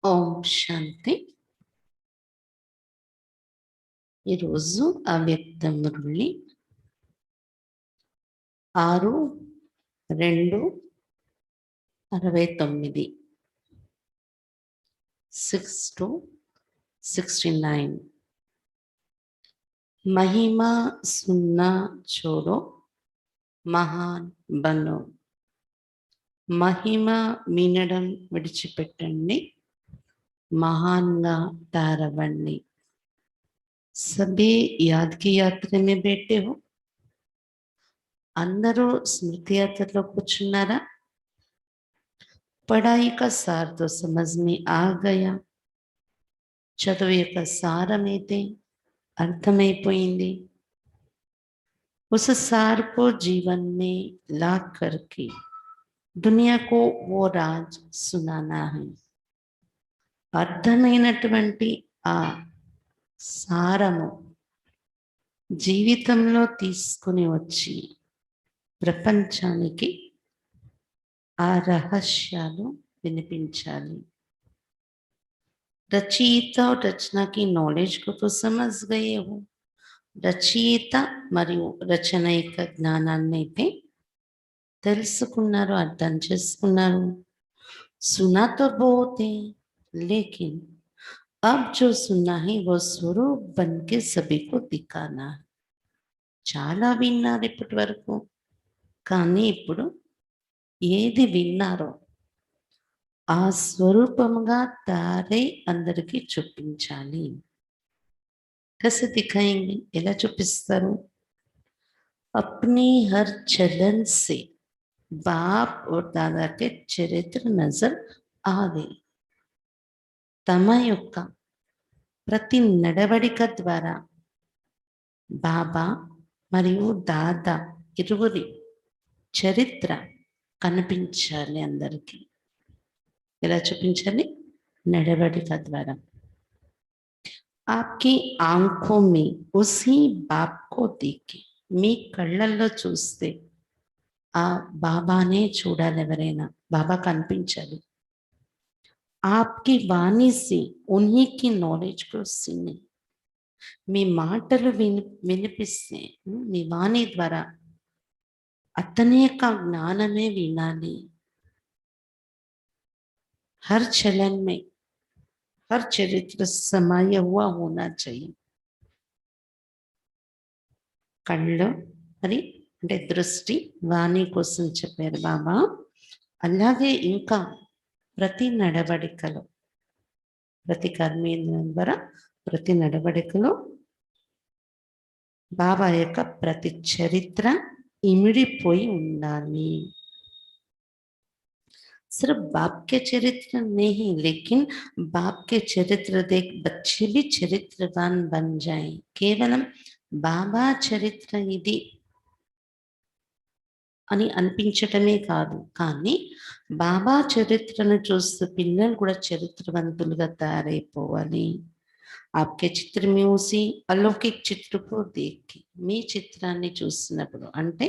ఓం శాంతి. ఈరోజు అవ్యక్త మురళి 6/2/69 6-69 महिमा सुनना छोड़ो महान बनो. మహిమ వినడం విడిచిపెట్టండి, మహాన్గా తయారవ్వండి. सभी याद की यात्रा में बैठे हो. అందరూ స్మృతి యాత్రలో కూర్చున్నారా? पढ़ाई का सार तो समझ में आ गया. చదువు యొక్క సారమైతే అర్థమైపోయింది. उस सार को जीवन में ला करके दुनिया को वो राज सुनाना है. అర్థమైనటువంటి ఆ సారము జీవితంలో తీసుకుని వచ్చి ప్రపంచానికి ఆ రహస్యాలు వినిపించాలి. రచయిత और रचना की नॉलेज को तो समझ गए हो. రచయిత మరియు రచన యొక్క జ్ఞానాన్ని అయితే తెలుసుకున్నారు, అర్థం చేసుకున్నారు. सुना तो बहुत है, लेकिन अब जो सुना है वो स्वरूप बन के सभी को दिखाना है. చాలా విన్నారు ఇప్పటి వరకు, కానీ ఇప్పుడు ఏది విన్నారో ఆ స్వరూపముగా తారై అందరికీ చూపించాలి. कैसे दिखाएंगे? ఎలా చూపిస్తారు? अपनी हर चलन से बाप और दादा के चरित्र नजर आ गई. తమ యొక్క ప్రతి నడవడిక ద్వారా బాబా మరియు దాదా ఇరువురి చరిత్ర కనిపించాలి అందరికీ. ఎలా చూపించాలి? నడవడిక ద్వారా. आपकी आंखों में उसी बाप को देखे. మీ కళ్ళల్లో చూస్తే ఆ బాబానే చూడాలి. ఎవరైనా బాబా కనిపించాలి. आपकी वाणी से उन्हीं की नॉलेज को सुने. మీ మాటలు వినిపిస్తే మీ వాణి ద్వారా అతని యొక్క జ్ఞానమే వినాలి. हर चलन में हर चरित्र समाया हुआ होना चाहिए. కళ్ళు మరి అంటే దృష్టి, వాణి కోసం చెప్పారు బాబా. అలాగే ఇంకా ప్రతి నడవడికలో, ప్రతి కర్మేంద్రియం ద్వారా ప్రతి నడవడికలో బాబా యొక్క ప్రతి చరిత్ర ఇమిడిపోయి ఉండాలి. सिर्फ बाप के चरित्र नहीं, लेकिन बाप के चरित्र देख बच्चे भी चरित्रवान बन जाएं. కేవలం బాబా చరిత్ర ఇది అని అనిపించటమే కాదు, కానీ బాబా చరిత్రను చూస్తూ పిల్లలు కూడా చరిత్రవంతులుగా తయారైపోవాలి. आपके चित्र में उसी अलौकिक चित्र को देख के, మీ చిత్రాన్ని చూసినప్పుడు అంటే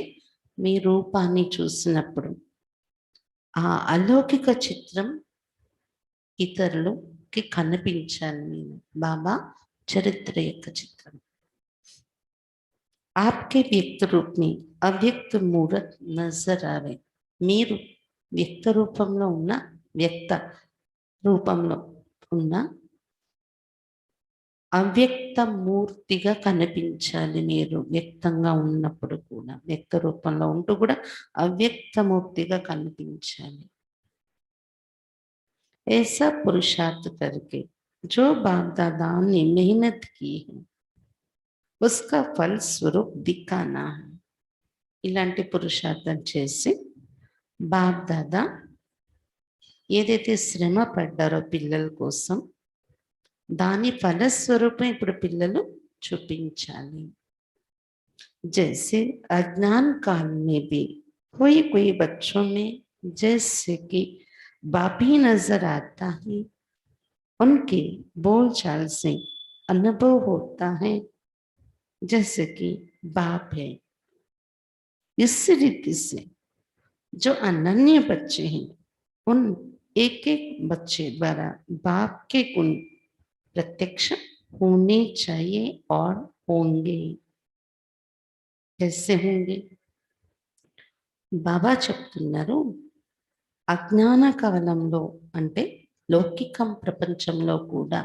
మీ రూపాన్ని చూసినప్పుడు ఆ అలౌకిక చిత్రం ఇతరులకి కనిపించాలి. నేను బాబా చరిత్ర యొక్క చిత్రం. आपके व्यक्त रूप में अव्यक्त मूर्त नजर आवे. మీరు వ్యక్త రూపంలో ఉన్న వ్యక్త రూపంలో ఉన్న అవ్యక్త మూర్తిగా కనిపించాలి. మీరు వ్యక్తంగా ఉన్నప్పుడు కూడా, వ్యక్త రూపంలో ఉంటూ కూడా అవ్యక్త మూర్తిగా కనిపించాలి. ऐसा पुरुषार्थ करके जो बाप दादा ने मेहनत की है उसका फल स्वरूप दिखाना है. ఇలాంటి పురుషార్థం చేసి బాప్ దాదా ఏదైతే శ్రమ పడ్డారో పిల్లల కోసం దాని ఫలస్వరూపం ఇప్పుడు పిల్లలు చూపించాలి. जैसे अज्ञान काल में भी कोई कोई बच्चों में जैसे कि बाप ही नजर आता है, उनके बोलचाल से अनुभव होता है जैसे कि बाप है. इस रीति से जो अनन्य बच्चे हैं उन एक एक बच्चे द्वारा बाप के गुण प्रत्यक्ष होने चाहिए और होंगे। कैसे होंगे? బాబా చెప్తున్నారు, అజ్ఞాన కవలంలో అంటే లౌకికం ప్రపంచంలో కూడా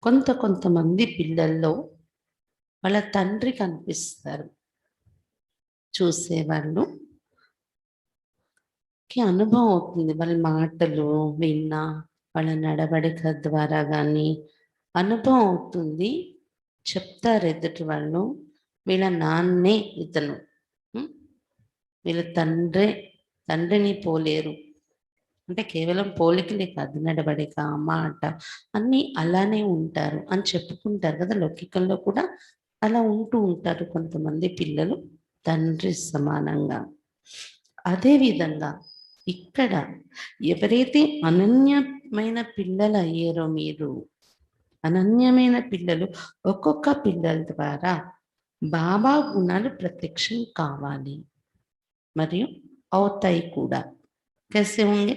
కొంతమంది పిల్లల్లో వాళ్ళ తండ్రి కనిపిస్తారు. చూసేవాళ్ళు కి అనుభవం అవుతుంది. వాళ్ళ మాటలు విన్నా, వాళ్ళ నడవడిక ద్వారా గాని అనుభవం అవుతుంది. చెప్తారు ఎదుటి వాళ్ళు, వీళ్ళ నాన్నే ఇతను. వీళ్ళ తండ్రిని పోలేరు. అంటే కేవలం పోలికలే కాదు, నడవడిక, మాట అన్నీ అలానే ఉంటారు అని చెప్పుకుంటారు కదా. లౌకికంలో కూడా అలా ఉంటూ ఉంటారు కొంతమంది పిల్లలు తండ్రి సమానంగా. అదేవిధంగా ఇక్కడ ఎవరైతే అనన్యమైన పిల్లలు అయ్యారో మీరు, అనన్యమైన పిల్లలు ఒక్కొక్క పిల్లల ద్వారా బాబా గుణాలు ప్రత్యక్షం కావాలి మరియు అవుతాయి కూడా. कैसे होंगे?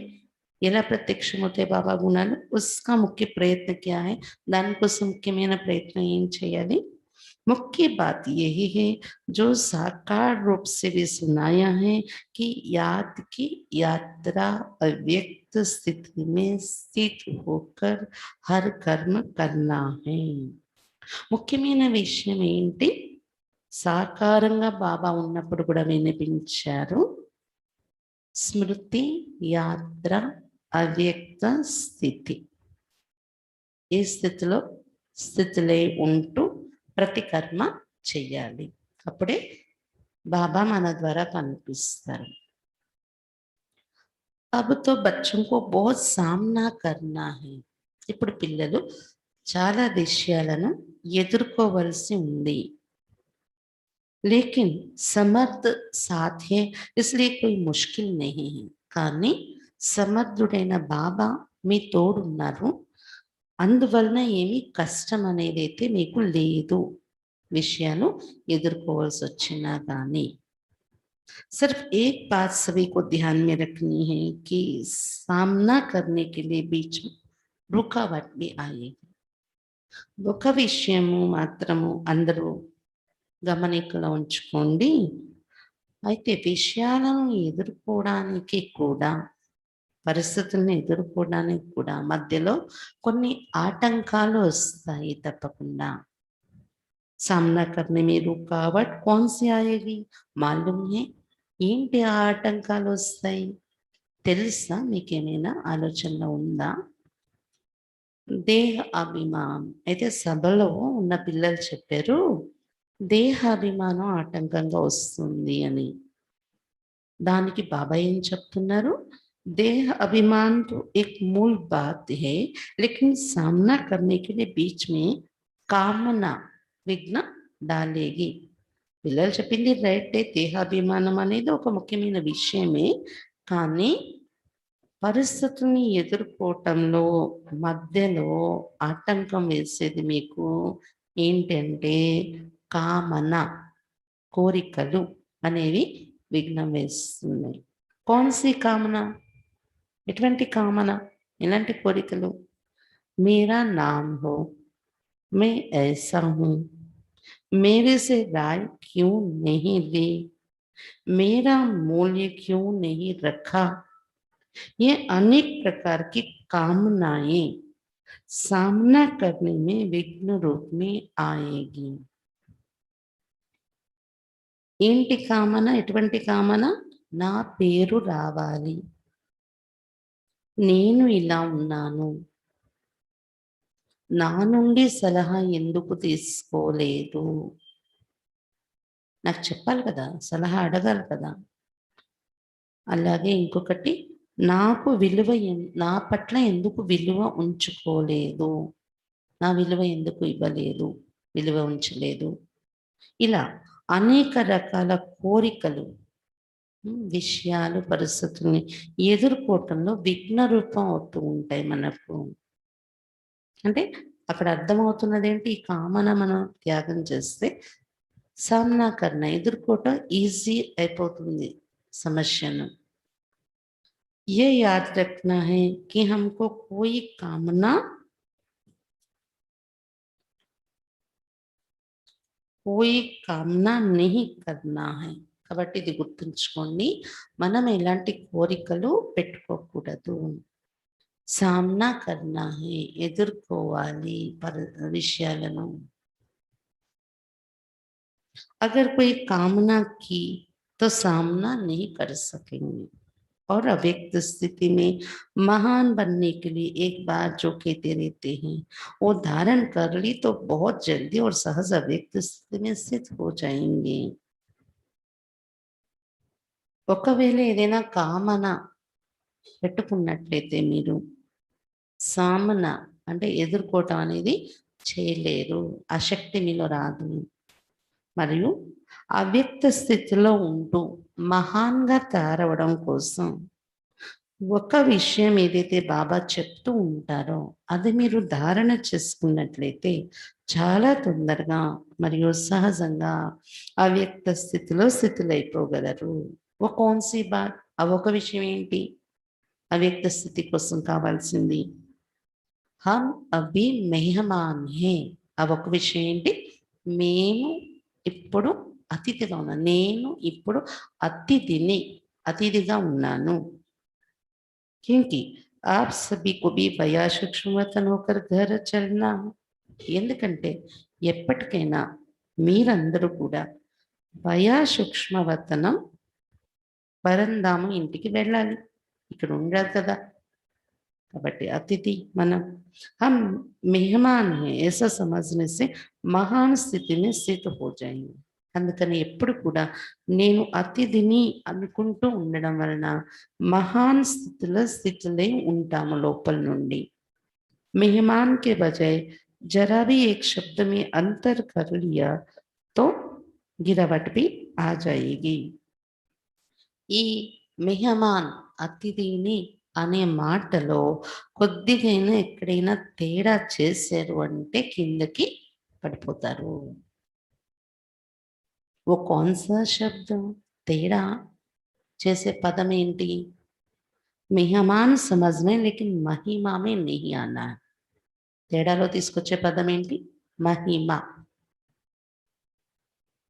ఎలా ప్రత్యక్షమవుతాయి బాబా గుణాలు? उसका मुख्य प्रयत्न क्या है? దానికోసం ముఖ్యమైన ప్రయత్నం ఏం చేయాలి? मुख्य बात यही है जो साकार रूप से भी सुनाया है कि याद की यात्रा अव्यक्त स्थिति में स्थित होकर हर कर्म करना है. ముఖ్యమైన విషయం ఏంటి? సాకారంగా బాబా ఉన్నప్పుడు కూడా వినిపించారు. స్మృతి యాత్ర అవ్యక్త స్థితి. ఈ స్థితిలో ఉంటూ ప్రతి కర్మ చెయ్యాలి. అప్పుడే బాబా మన ద్వారా కనిపిస్తారు. अब तो बच्चों को बहुत सामना करना है. ఇప్పుడు పిల్లలు చాలా విషయాలను ఎదుర్కోవలసి ఉంది. लेकिन समर्थ साथ है इसलिए कोई मुश्किल नहीं है. కానీ సమర్థుడైన బాబా మీ తోడున్నారు, అందువలన ఏమీ కష్టం అనేది అయితే మీకు లేదు. విషయాలు ఎదుర్కోవాల్సి వచ్చినా కానీ सिर्फ एक बात सभी को ध्यान में रखनी है कि सामना करने के लिए बीच में रुकावट भी आएगी. ఒక విషయము మాత్రము అందరూ గమనికలో ఉంచుకోండి. అయితే విషయాలను ఎదుర్కోవడానికి కూడా, పరిస్థితులను ఎదుర్కోవడానికి కూడా మధ్యలో కొన్ని ఆటంకాలు వస్తాయి తప్పకుండా. सामना करने में रुकावट कौन सी आएगी मालूम है? ఏంటి ఆ ఆటంకాలు వస్తాయి తెలుసా? మీకేమైనా ఆలోచన ఉందా? దేహ అభిమానం. అయితే సభలో ఉన్న పిల్లలు చెప్పారు దేహ అభిమానం ఆటంకంగా వస్తుంది అని. దానికి బాబా ఏం చెప్తున్నారు? देह अभिमान तो एक मूल बात है, लेकिन सामना करने के लिए बीच में कामना విఘ్న డాలేగి. పిల్లలు చెప్పింది రైటే, దేహాభిమానం అనేది ఒక ముఖ్యమైన విషయమే. కానీ పరిస్థితుల్ని ఎదుర్కోవటంలో మధ్యలో ఆటంకం వేసేది మీకు ఏంటంటే కామన, కోరికలు అనేవి విఘ్నం వేస్తున్నాయి. కౌన్సీ కామన? ఎటువంటి కామన? ఎలాంటి కోరికలు? మేరా నామ్ హో, मैं ऐसा हूं, मेरे से राय क्यों नहीं ली, मेरा मूल्य क्यों नहीं रखा, ये अनेक प्रकार की कामनाएं सामना करने में विघ्न रूप में आएगी. ఏంటి కామన? ఎటువంటి కామన? నా పేరు రావాలి, నేను ఇలా ఉన్నాను, నా నుండి సలహా ఎందుకు తీసుకోలేదు, నాకు చెప్పాలి కదా, సలహా అడగాలి కదా. అలాగే ఇంకొకటి, నాకు విలువ నా పట్ల ఎందుకు విలువ ఉంచుకోలేదు, నా విలువ ఎందుకు ఇవ్వలేదు, విలువ ఉంచలేదు. ఇలా అనేక రకాల కోరికలు, విషయాలు, పరిస్థితుల్ని ఎదుర్కోవటంలో విఘ్న రూపం అవుతూ ఉంటాయి మనకు. అంటే అక్కడ అర్థమవుతున్నది ఏంటి? ఈ కామన మనం త్యాగం చేస్తే సామ్నా కర్ణ, ఎదుర్కోవటం ఈజీ అయిపోతుంది సమస్యను. ये याद रखना है कि हमको कोई कामना नहीं करना है కాబట్టి ఇది గుర్తుంచుకోండి మనం ఎలాంటి కోరికలు పెట్టుకోకూడదు सामना करना है ఎదుర్కోవాలి విషయాలను अगर कोई कामना की तो सामना नहीं कर सकेंगे और अव्यक्त स्थिति में महान बनने के लिए एक बार जो कहते रहते हैं वो धारण कर ली तो बहुत जल्दी और सहज अव्यक्त स्थिति में स्थित हो जाएंगे ఒకవేళ ఏదైనా కామన పెట్టుకున్నట్లయితే మీరు సామన అంటే ఎదుర్కోవటం అనేది చేయలేరు ఆ శక్తి మీలో రాదు మరియు అవ్యక్త స్థితిలో ఉంటూ మహాన్గా తయారవడం కోసం ఒక విషయం ఏదైతే బాబా చెప్తూ ఉంటారో అది మీరు ధారణ చేసుకున్నట్లయితే చాలా తొందరగా మరియు సహజంగా అవ్యక్త స్థితిలో స్థితులైపోగలరు ఒక కౌన్సీ బాత్ ఆ ఒక విషయం ఏంటి అవ్యక్త స్థితి కోసం కావాల్సింది హమ్ అభి మెహమాన్ హే ఆ ఒక విషయం ఏంటి మేము ఇప్పుడు అతిథిగా ఉన్నాను నేను ఇప్పుడు అతిథిగా ఉన్నాను क्योंकि आप सभी को भी भया सूक्ष्मवतन होकर घर चलना ఎందుకంటే ఎప్పటికైనా మీరందరూ కూడా భయా సూక్ష్మవతనం పరంధామం ఇంటికి వెళ్ళాలి ఇక్కడ ఉండాలి కదా కాబట్టి అతిథి మనం हम मेहमान हैं ऐसा समझने से महान स्थिति में स्थित हो जाएंगे అందుకని ఎప్పుడు కూడా నేను అతిథిని అనుకుంటూ ఉండడం వలన మహాన్ స్థితిలో ఉంటాము లోపల నుండి मेहमान के बजाय जरा भी एक शब्द में अंतर कर लिया तो गिरावट भी आ जाएगी ఈ మెహమాన్ అతిథిని అనే మాటలో కొద్దిగైనా ఎక్కడైనా తేడా చేశారు అంటే కిందకి పడిపోతారు वो कौन सा शब्द तेरा जैसे पदम ఏంటి मेहमान समझने लेकिन महिमा में नहीं आना है తేడాలో తీసుకొచ్చే పదం ఏంటి మహిమ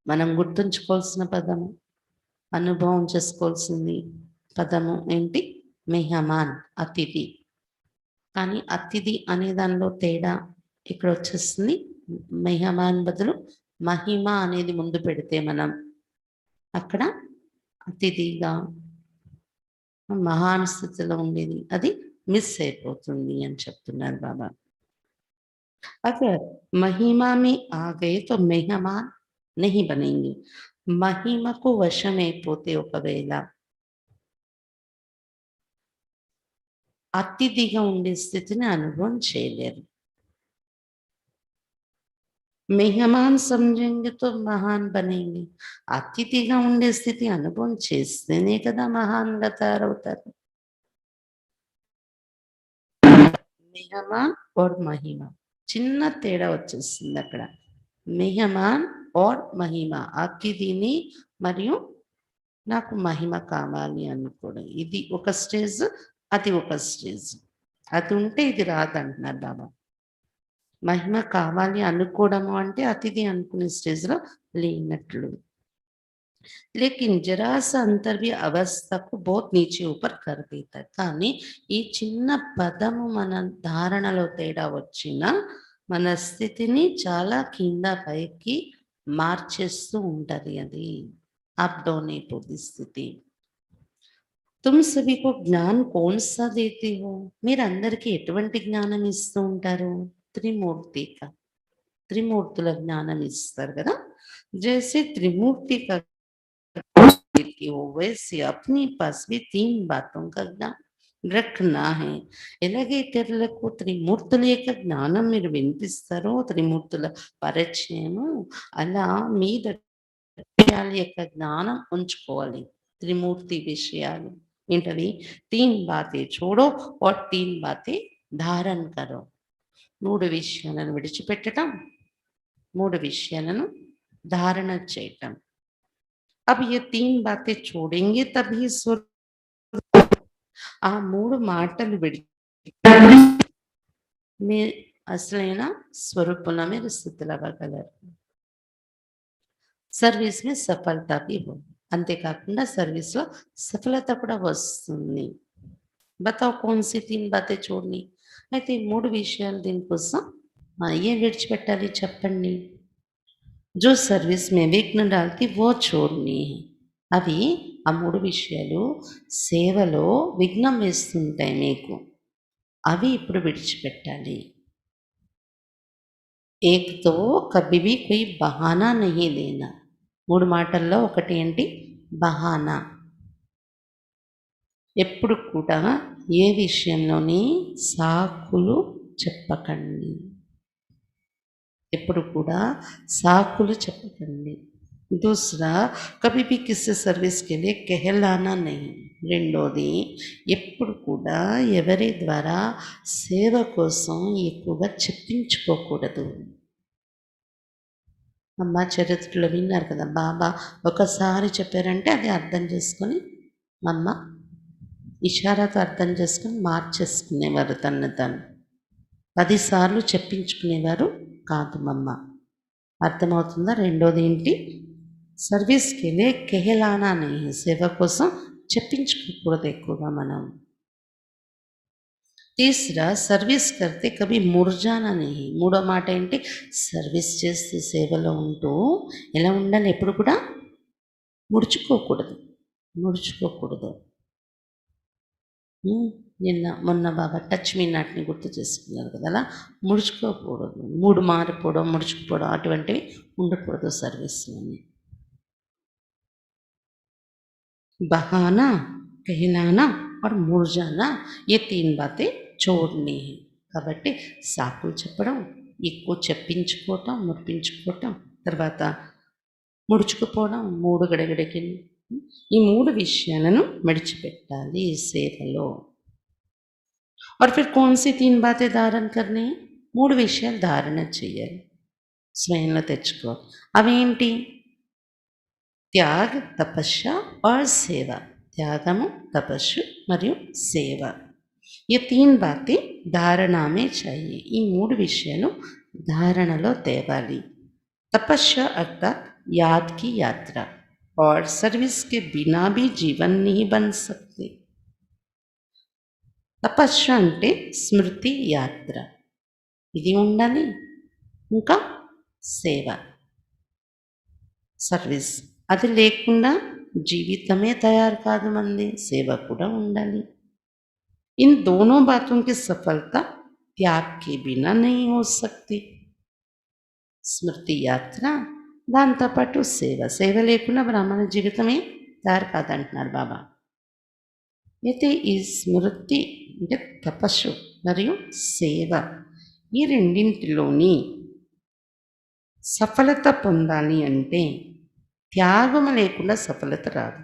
మనం గుర్తుంచుకోవాల్సిన పదము అనుభవం చేసుకోవాల్సింది పదము ఏంటి మెహమాన్ అతిథి కానీ అతిథి అనే దానిలో తేడా ఇక్కడ వచ్చేస్తుంది మెహమాన్ బదులు మహిమ అనేది ముందు పెడితే మనం అక్కడ అతిథిగా మహాన్ స్థితిలో ఉండేది అది మిస్ అయిపోతుంది అని చెప్తున్నారు బాబా अगर महिमा में आ गए तो मेहमान नहीं बनेंगे महिमకు వశమైపోతే ఒకవేళ అతిథిగా ఉండే స్థితిని అనుభవం చేయలేరు मेहमान समझेंगे तो महान बनेंगे అతిథిగా ఉండే స్థితి అనుభవం చేస్తేనే కదా మహాన్గా తయారవుతారు మెహమాన్ और महिमा చిన్న తేడా వచ్చేస్తుంది అక్కడ మెహమాన్ और महिमा అతిథిని మరియు నాకు మహిమ కావాలి అనుకోవడం ఇది ఒక స్టేజ్ అది ఒక స్టేజ్ అది ఉంటే ఇది రాదంటున్నారు బాబా మహిమ కావాలి అనుకోవడము అంటే అతిథి అనుకునే స్టేజ్లో లేనట్లు लेकिन जरा सा अंतर भी अवस्था को बहुत नीचे ऊपर कर देता है కానీ ఈ చిన్న పదము మన ధారణలో తేడా వచ్చినా మన స్థితిని చాలా కింద పైకి మార్చేస్తూ ఉంటది అది అప్ డౌన్ అయిపోతుంది స్థితి तुम सभी को ज्ञान कौन सा देते हो మీరందరికీ ఎటువంటి జ్ఞానం ఇస్తూ ఉంటారు త్రిమూర్తిక త్రిమూర్తుల జ్ఞానం ఇస్తారు కదా जैसे त्रिमूर्ति का देती हो वैसे अपने पास भी तीन बातों का ज्ञान रखना है ఎలాగే ఇతరులకు త్రిమూర్తుల యొక్క జ్ఞానం మీరు వినిపిస్తారో త్రిమూర్తుల పరిచయము అలా మీ విషయాల యొక్క జ్ఞానం ఉంచుకోవాలి त्रिमूर्ति విషయాలు ఏంటవి तीन बातें छोड़ो और तीन बातें धारण करो మూడు విషయాలను విడిచిపెట్టడం మూడు విషయాలను धारण చేయటం अब ये तीन बातें छोड़ेंगे तभी स्वर्ग ఆ 3 మాటలు విడి మీ అసలైన స్వరూపంలో మీరు స్థితులవ్వగలరు. సర్వీస్ में सफलता भी हो అంతేకాకుండా సర్వీస్‌లో సఫలత కూడా వస్తుంది. బతాओ कौन सी 3 बातें छोड़नी అయితే ఈ 3 విషయాలు దీనికోసం ఏం విడిచిపెట్టాలి చెప్పండి? जो सर्विस में विघ्न डालती वो छोड़नी है. అవి ఆ 3 విషయాలు సేవలో విఘ్నం వేస్తుంటాయి మీకు. అవి ఇప్పుడు విడిచిపెట్టాలి. एक तो कभी भी कोई बहाना नहीं देना. 3 మాటల్లో ఒకటి ఏంటి? బహానా. ఎప్పుడు కూడా ఏ విషయంలోని సాకులు చెప్పకండి. ఎప్పుడు కూడా సాకులు చెప్పకండి. दूसरा कभी भी किसी सर्विस के लिए कहलाना नहीं. రెండోది ఎప్పుడు కూడా ఎవరి ద్వారా సేవ కోసం ఎక్కువగా చెప్పించుకోకూడదు. అమ్మ చరిత్రలో విన్నారు కదా, బాబా ఒకసారి చెప్పారంటే అది అర్థం చేసుకొని అమ్మ ఇషారాతో అర్థం చేసుకొని మార్చేసుకునేవారు తను తను. 10 సార్లు చెప్పించుకునేవారు కాదు మమ్మ. అర్థమవుతుందా? రెండోది ఏంటి? సర్వీస్కి వెళ్ళే కెహలానా అని సేవ కోసం చెప్పించుకోకూడదు ఎక్కువగా మనం. తీసరా సర్వీస్ కర్తే కవి ముర్జానా नहीं. మూడో మాట ఏంటి? సర్వీస్ చేస్తూ సేవలో ఉంటూ ఎలా ఉండాలి? ఎప్పుడు కూడా ముడుచుకోకూడదు. ముడుచుకోకూడదు. నిన్న మొన్న బాబా టచ్ మీ నాట్ని గుర్తు చేసుకున్నారు కదా, అలా ముడుచుకోకూడదు. మూడు మారిపోవడం, ముడుచుకుపోవడం అటువంటివి ఉండకూడదు సర్వీస్లోని. బహానా, कहलाना और मुरझाना ये 3 बातें छोड़नी है. కాబట్టి సాకులు చెప్పడం, ఎక్కువ చెప్పించుకోవటం, మురిపించుకోవటం, తర్వాత ముడుచుకుపోవడం, 3 గడగడకి ఈ 3 విషయాలను విడిచిపెట్టాలి ఈ సేవలో. और फिर कौन सी 3 बातें धारण करनी? 3 విషయాలు ధారణ చేయాలి, స్వయంలో తెచ్చుకోవాలి. అవేంటి? త్యాగ్, తపస్య और सेवा. త్యాగము, తపస్సు మరియు సేవ. ఈ 3 బాतें धारणा में चाहिए. ఈ 3 విషయాలు ధారణలో తేవాలి. तपस्या अर्थात याद की यात्रा और सर्विस के बिना भी जीवन नहीं बन सकते. తపస్య అంటే స్మృతి యాత్ర, ఇది ఉండాలి. ఇంకా సేవ, సర్వీస్, అది లేకుండా జీవితమే తయారు కాదు మంది. సేవ కూడా ఉండాలి. इन दोनों बातों की सफलता त्याग के बिना नहीं हो सकती. స్మృతి యాత్ర, దాంతోపాటు సేవ. సేవ లేకుండా బ్రాహ్మణ జీవితమే తయారు కాదంటున్నారు బాబా. అయితే ఈ స్మృతి అంటే తపస్సు మరియు సేవ, ఈ రెండింటిలోని సఫలత పొందాలి అంటే త్యాగం లేకుండా సఫలత రాదు.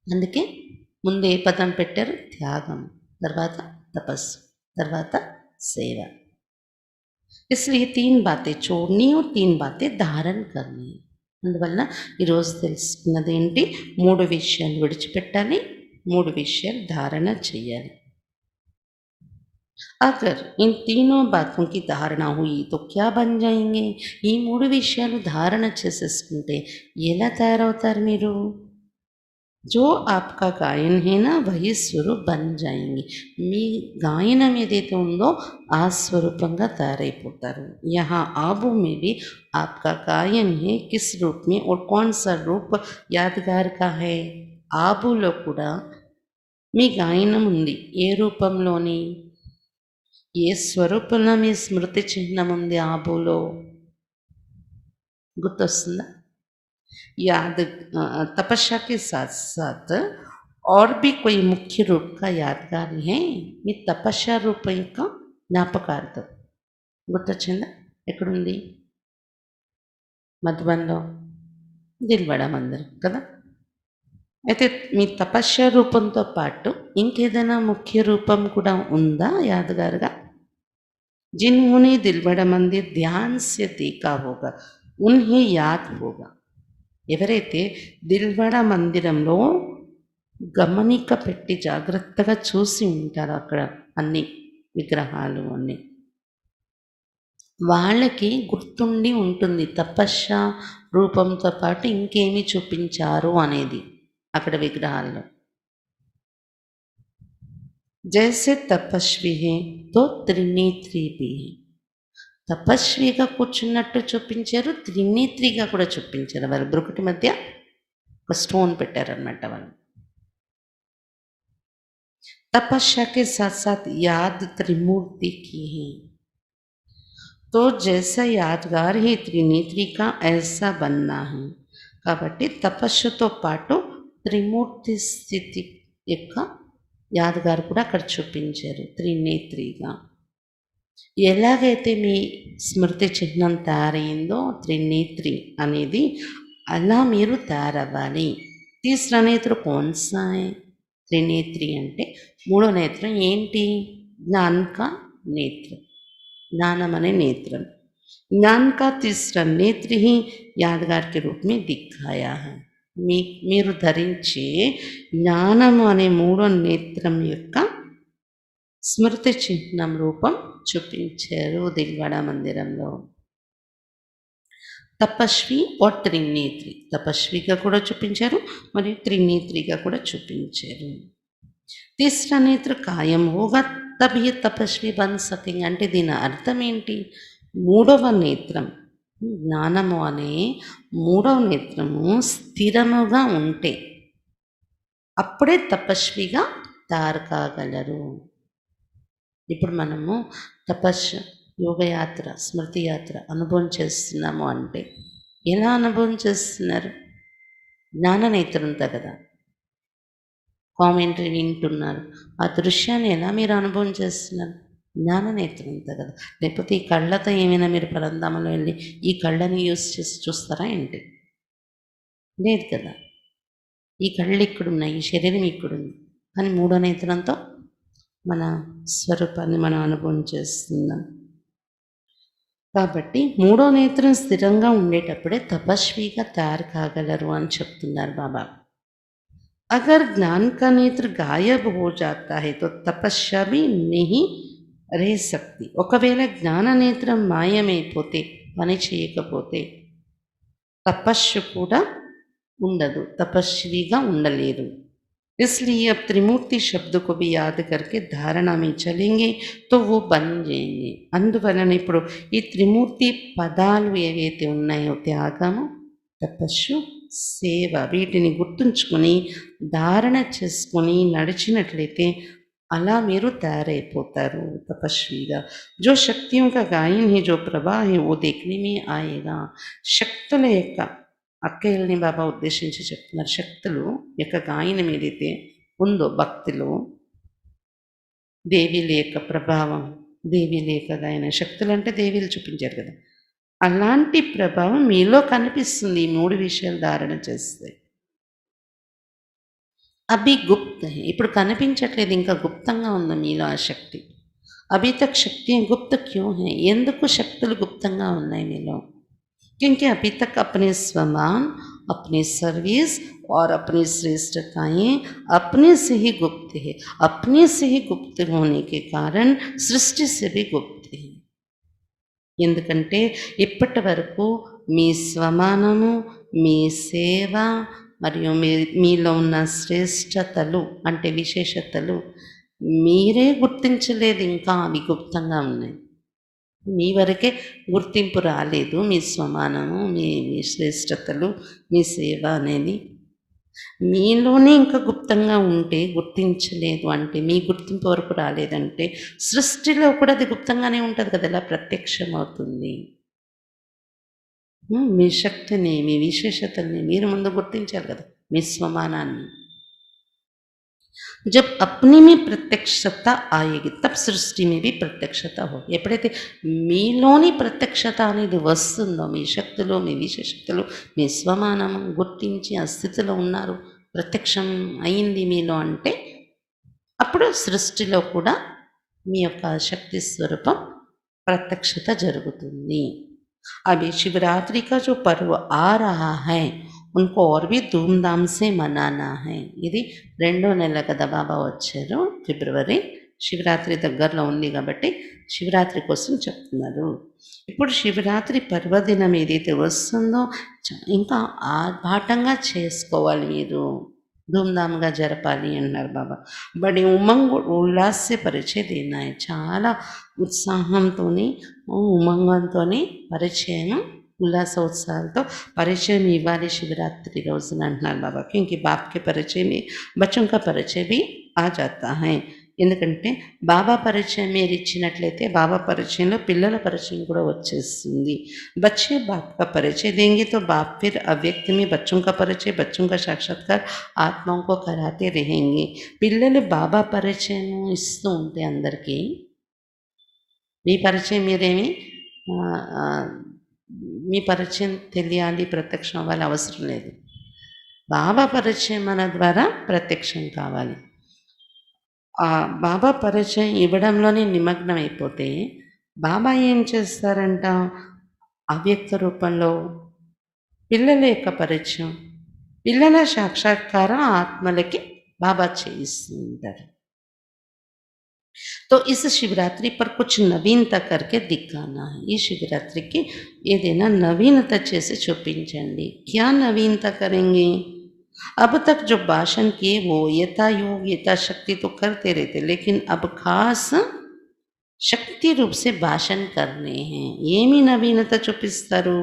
అందుకే ముందు ఏ పదం పెట్టారు? త్యాగం, తర్వాత తపస్సు, తర్వాత సేవ. इसलिए 3 बातें छोड़नी और 3 बातें धारण करनी. అందువల్ల ఈరోజు తెలుసుకున్నది ఏంటి? 3 విషయాలు విడిచిపెట్టాలి, 3 విషయాలు ధారణ చేయాలి. अगर इन तीनों बातों की धारणा हुई तो क्या बन जाएंगे? ఈ 3 విషయాలు ధారణ చేసేసుకుంటే ఎలా తయారవుతారు మీరు? जो आपका गायन है ना वही स्वरूप बन जाएंगे. మీ గాయనం ఏదైతే ఉందో ఆ స్వరూపంగా తయారైపోతారు. यहाँ आबू में भी आपका गायन है, किस रूप में और कौन सा रूप यादगार का है? ఆబులో కూడా మీ గాయనం ఉంది. ఏ రూపంలోని, ఏ స్వరూపంలో మీ స్మృతి చిహ్నం ఉంది ఆబులో? గుర్తొస్తుందా? याद तपस्या के साथ साथ और भी कोई मुख्य रूप का यादगार है. మీ తపస్య రూపం యొక్క జ్ఞాపకార్థం గుర్తొచ్చిందా? ఎక్కడుంది? మధుబన్లో దిల్వాడా మందిరం కదా. అయితే మీ తపస్య రూపంతో పాటు ఇంకేదైనా ముఖ్య రూపం కూడా ఉందా యాదగారుగా? जिन्होंने दिलवाड़ा मंदिर ध्यान से देखा होगा उन्हें याद होगा. ఎవరైతే దిల్వాడా మందిరంలో గమనిక పెట్టి జాగ్రత్తగా చూసి ఉంటారు అక్కడ అన్ని విగ్రహాలు అన్నీ. వాళ్ళకి గుర్తుండి ఉంటుంది తపస్య రూపంతో పాటు ఇంకేమి చూపించారు అనేది అక్కడ విగ్రహాల్లో. జైసే తపస్వి హే తో త్రినేత్రి భీ హై. తపస్విగా కూర్చున్నట్టు చూపించారు, త్రినేత్రిగా కూడా చూపించారు. వారి బ్రుకుటి మధ్య ఒక స్టోన్ పెట్టారనమాట వాళ్ళు. तपस्या के साथ साथ याद त्रिमूर्ति की है, तो जैसा यादगार ही त्रिनेत्री का ऐसा बनना है. కాబట్టి తపస్సుతో పాటు త్రిమూర్తి స్థితి యొక్క యాదగారు కూడా అక్కడ చూపించారు త్రినేత్రిగా. ఎలాగైతే మీ స్మృతి చిహ్నం తయారైందో త్రినేత్రి అనేది, అలా మీరు తయారవ్వాలి. తీసరా నేత్ర కౌన్సా హై? త్రినేత్రి అంటే మూడో నేత్రం ఏంటి? జ్ఞాన్ కా నేత్రం, జ్ఞానం అనే నేత్రం. ज्ञान का तीसरा नेत्र ही यादगार के रूप में दिखाया है. మీరు ధరించే జ్ఞానము అనే మూడో నేత్రం యొక్క స్మృతి చిహ్నం రూపం చూపించారు దిల్వాడ మందిరంలో. తపస్వి और త్రినేత్రి, తపస్విగా కూడా చూపించారు మరియు త్రినేత్రిగా కూడా చూపించారు. తీసరా నేత్ర కాయం హోగా తబ్ యే తపస్వి బన్ సకేంగే అంటే దీని అర్థం ఏంటి? మూడవ నేత్రం, జ్ఞానము అనే మూడవ నేత్రము స్థిరముగా ఉంటే అప్పుడే తపస్విగా తయారు కాగలరు. ఇప్పుడు మనము తపస్సు, యోగయాత్ర, స్మృతి యాత్ర అనుభవం చేస్తున్నాము అంటే ఎలా అనుభవం చేస్తున్నారు? జ్ఞాన నేత్రంతో కదా. కామెంటరీ వింటున్నారు, ఆ దృశ్యాన్ని ఎలా మీరు అనుభవం చేస్తున్నారు? జ్ఞాన నేత్రంతో కదా. లేకపోతే ఈ కళ్ళతో ఏమైనా మీరు పరంధామంలో వెళ్ళి ఈ కళ్ళని యూస్ చేసి చూస్తారా ఏంటి? లేదు కదా. ఈ కళ్ళు ఇక్కడున్నాయి, ఈ శరీరం ఇక్కడుంది, కానీ మూడో నేత్రంతో మన స్వరూపాన్ని మనం అనుభవం చేస్తున్నాం. కాబట్టి మూడో నేత్రం స్థిరంగా ఉండేటప్పుడే తపస్విగా తయారు కాగలరు అని చెప్తున్నారు బాబా. अगर ज्ञान का नेत्र गायब हो जाता है तो तपस्या भी नहीं रह सकती. ఒకవేళ జ్ఞాన నేత్రం మాయమైపోతే, పని చేయకపోతే తపస్సు కూడా ఉండదు, తపస్విగా ఉండలేరు. इसलिए अब त्रिमूर्ति शब्द को भी याद करके धारणा में चलेंगे तो वो बन जाएंगे. అందువలన ఇప్పుడు ఈ త్రిమూర్తి పదాలు ఏవైతే ఉన్నాయో, త్యాగము, తపస్సు, సేవ, వీటిని గుర్తుంచుకొని ధారణ చేసుకొని నడిచినట్లయితే అలా మీరు తయారైపోతారు తపస్విగా. जो शक्तियों का गायन है, जो प्रवाह है, वो देखने में आएगा. శక్తుల యొక్క అక్కయ్యల్ని బాబా ఉద్దేశించి చెప్తున్నారు. శక్తులు యొక్క గాయనం ఏదైతే ఉందో భక్తిలో, దేవీల యొక్క ప్రభావం, దేవీల యొక్క గాయన, శక్తులు అంటే దేవీలు చూపించారు కదా, అలాంటి ప్రభావం మీలో కనిపిస్తుంది ఈ మూడు విషయాలు ధారణ చేస్తే. అభి గుప్త హై, ఇప్పుడు కనిపించట్లేదు, ఇంకా గుప్తంగా ఉంది మీలో ఆ శక్తి. అభి తక్ శక్తి గుప్త క్యూ హై, ఎందుకు శక్తులు గుప్తంగా ఉన్నాయి మీలో? क्योंकि अभी तक अपने स्वमान, अपनी सर्विस और अपनी श्रेष्ठताएँ अपने से ही गुप्त है. अपने से ही गुप्त होने के कारण सृष्टि से भी गुप्त है. ఎందుకంటే ఇప్పటి వరకు మీ స్వమానము, మీ సేవ మరియు మీలో ఉన్న శ్రేష్టతలు అంటే విశేషతలు మీరే గుర్తించలేదు, ఇంకా అవి గుప్తంగా ఉన్నాయి. మీ వరకే గుర్తింపు రాలేదు. మీ స్వమానము, మీ శ్రేష్టతలు, మీ సేవ అనేది మీలోనే ఇంకా గుప్తంగా ఉంటే, గుర్తించలేదు అంటే, మీ గుర్తింపు వరకు రాలేదంటే సృష్టిలో కూడా అది గుప్తంగానే ఉంటుంది కదా, ఎలా ప్రత్యక్షం అవుతుంది? మీ శక్తిని, మీ విశేషతల్ని మీరు ముందు గుర్తించాలి కదా, మీ స్వమానాన్ని. जब अपने में प्रत्यक्षता आएगी तब सृष्टि में भी प्रत्यक्षता होगी. ఎప్పుడైతే మీలోని ప్రత్యక్షత అనేది వస్తుందో, మీ శక్తులు, మీ విశేషతలు, మీ స్వమానము గుర్తించి ఆ స్థితిలో ఉన్నారు, ప్రత్యక్షం అయింది మీలో అంటే, అప్పుడు సృష్టిలో కూడా మీ యొక్క శక్తి స్వరూపం ప్రత్యక్షత జరుగుతుంది. अभी शिवरात्रि का जो पर्व आ रहा है उनको और भी धूमधाम से मनाना है. ఇది రెండో నెల కదా బాబా వచ్చారు ఫిబ్రవరి. శివరాత్రి దగ్గరలో ఉంది కాబట్టి శివరాత్రి కోసం చెప్తున్నారు. ఇప్పుడు శివరాత్రి పర్వదినం ఏదైతే వస్తుందో ఇంకా ఆర్భాటంగా చేసుకోవాలి మీరు. ధూమ్ధామ్గా జరపాలి అన్నారు బాబా. బడి ఉమంగ్ ఉల్లాస పరిచయ దేనా है. చాలా ఉత్సాహంతోని ఉమంగంతోని పరిచయం उल्लास उत्साह परिचय में इवाली शिवरात्रि रोज़न अंటున్నారు बाबा. क्योंकि बाप के परिचय में बच्चों का परिचय भी आ जाता है. ఎందుకంటే బాబా పరిచయం మీరు ఇచ్చినట్లయితే బాబా పరిచయంలో పిల్లల పరిచయం కూడా వచ్చేస్తుంది. बच्चे बाप का परिचय देंगे तो बाप फिर अव्यक्त में बच्चों का परिचय, बच्चों का साक्षात्कार आत्माओं को कराते रहेंगे. పిల్లలు బాబా పరిచయం ఇస్తూ ఉంటే అందరికీ మీ పరిచయం మీరేమి మీ పరిచయం తెలియాలి, ప్రత్యక్షం అవ్వాలి అవసరం లేదు. బాబా పరిచయం మన ద్వారా ప్రత్యక్షం కావాలి. ఆ బాబా పరిచయం ఇవ్వడంలోనే నిమగ్నం అయిపోతే బాబా ఏం చేస్తారంట, అవ్యక్త రూపంలో పిల్లల యొక్క పరిచయం, పిల్లల సాక్షాత్కారం ఆత్మలకి బాబా చేయిస్తూ ఉంటారు. तो इस शिवरात्रि पर कुछ नवीनता करके दिखाना है. ఈ శివరాత్రికి ఏదైనా నవీనత చేసి చూపించండి. क्या नवीनता करेंगे? अब तक जो भाषण किए वो यथा योग यथा शक्ति तो करते रहते, लेकिन अब खास శక్తి రూప్ से భాషణ करने हैं. ఏమి నవీనత చూపిస్తారు?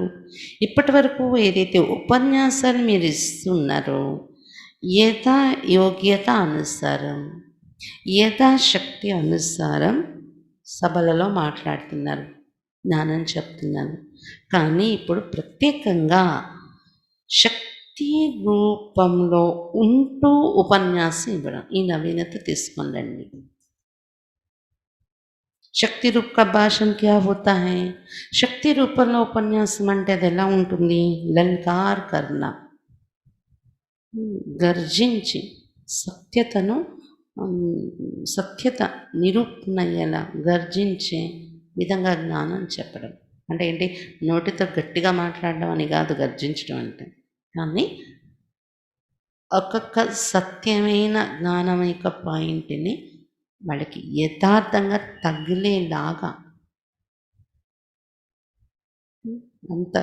ఇప్పటి వరకు ఏదైతే ఉపన్యాసాలు మీరు ఇస్తున్నారో యథా యోగ్యత అనుసారం యథాశక్తి అనుసారం సభలలో మాట్లాడుతున్నారు, జ్ఞానం చెప్తున్నారు. కానీ ఇప్పుడు ప్రత్యేకంగా శక్తి రూపంలో ఉంటూ ఉపన్యాసం ఇవ్వడం, ఈ నవీనత తీసుకొండండి. శక్తి రూప్ కా భాషణ క్యా హోతా హై? శక్తి రూపంలో ఉపన్యాసం అంటే అది ఎలా ఉంటుంది? లంకార్ కర్ణ, గర్జించి సత్యతను సత్యత నిరూపణ అయ్యేలా గర్జించే విధంగా జ్ఞానం చెప్పడం. అంటే ఏంటి? నోటితో గట్టిగా మాట్లాడడం అని కాదు గర్జించడం అంటే, కానీ ఒక్కొక్క సత్యమైన జ్ఞానం యొక్క పాయింట్ని వాళ్ళకి యథార్థంగా తగిలేలాగా అంత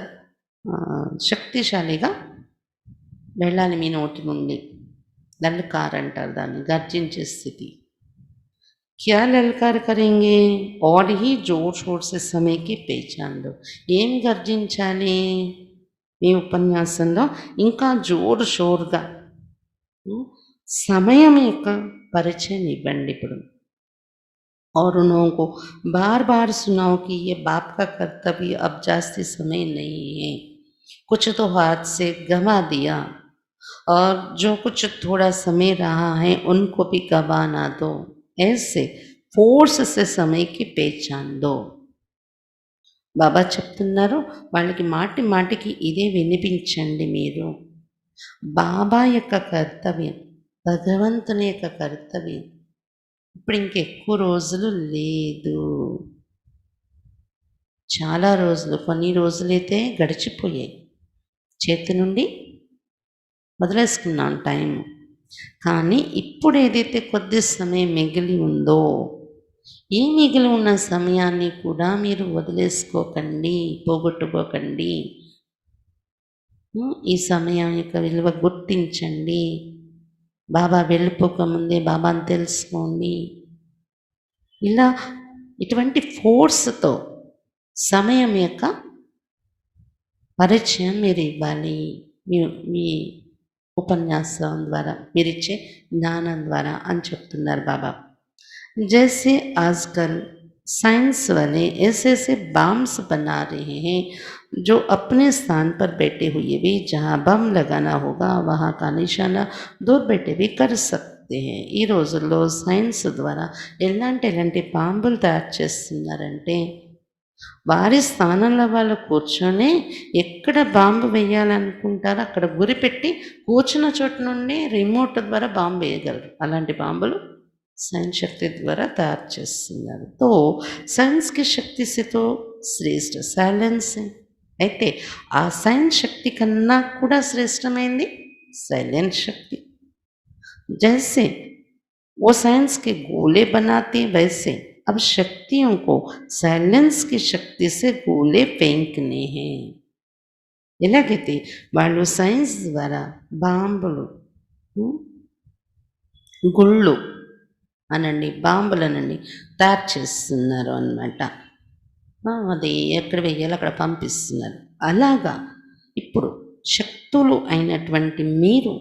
శక్తిశాలిగా వెళ్ళాలి మీ నోటి నుండి. ललकार अंटार दाన్ని, गर्जिंचे स्थिति. क्या ललकार करेंगे? और ही जोर शोर से समय की पहचान दो. ఏం గర్జించాలి మీ ఉపన్యాసంలో? ఇంకా జోర్ షోర్గా సమయం యొక్క పరిచయం ఇవ్వండి ఇప్పుడు. और उन लोगों को बार बार सुनाओ कि ये बाप का कर्तव्य, अब जास्ती समय नहीं है, कुछ तो हाथ से गंवा दिया और जो कुछ थोड़ा समय रहा है उनको भी गवा ना दो. ऐसे फोर्स से समय की पहचान दो. బాబా చెప్తున్నారు, వాళ్ళకి మాటి మాటికి ఇదే వినిపించండి మీరు. బాబా యొక్క కర్తవ్యం, భగవంతుని యొక్క కర్తవ్యం ఇప్పుడు ఇంకెక్కువ రోజులు లేదు. చాలా రోజులు, కొన్ని రోజులైతే గడిచిపోయాయి, చేతి నుండి వదిలేసుకున్నాను టైం. కానీ ఇప్పుడు ఏదైతే కొద్ది సమయం మిగిలి ఉందో, ఈ మిగిలి ఉన్న సమయాన్ని కూడా మీరు వదిలేసుకోకండి, పోగొట్టుకోకండి. ఈ సమయం యొక్క విలువ గుర్తించండి. బాబా వెళ్ళిపోకముందే బాబాని తెలుసుకోండి. ఇలా ఇటువంటి ఫోర్స్తో సమయం యొక్క పరిచయం మీరు ఇవ్వాలి. మీ ఉపన్యాసం ద్వారా, మీరిచ్చే జ్ఞానం ద్వారా అని చెప్తున్నారు బాబా. जैसे आजकल साइंस वाले ऐसे ऐसे बम्स बना रहे हैं जो अपने स्थान पर बैठे हुए भी जहाँ बम लगाना होगा वहाँ का निशाना दूर बैठे भी कर सकते हैं. ఈ రోజుల్లో సైన్స్ ద్వారా ఎలాంటి బాంబులు తయారు చేస్తున్నారంటే, వారి స్థానంలో వాళ్ళు కూర్చొని ఎక్కడ బాంబు వేయాలనుకుంటారో అక్కడ గురిపెట్టి కూర్చున్న చోటు నుండి రిమోట్ ద్వారా బాంబు వేయగలరు. అలాంటి బాంబులు साइंस शक्ति द्वारा तैयार చేస్తున్నారు. तो साइंस की शक्ति से तो श्रेष्ठ साइलेंस है. అయితే ఆ సైన్స్ శక్తి కన్నా కూడా శ్రేష్టమైంది సైలెంట్ శక్తి. जैसे वो साइंस के गोले बनाते वैसे अब शक्तियों को साइलेंस की शक्ति से गोले फेंकने हैं. ఎలాగైతే వాళ్ళు సైన్స్ ద్వారా బాంబులు, ఉమ్, గుళ్ళు అనండి, బాంబులనండి తయారు చేస్తున్నారు అన్నమాట. అది ఎక్కడ వెయ్యాలో అక్కడ పంపిస్తున్నారు. అలాగా ఇప్పుడు శక్తులు అయినటువంటి మీరు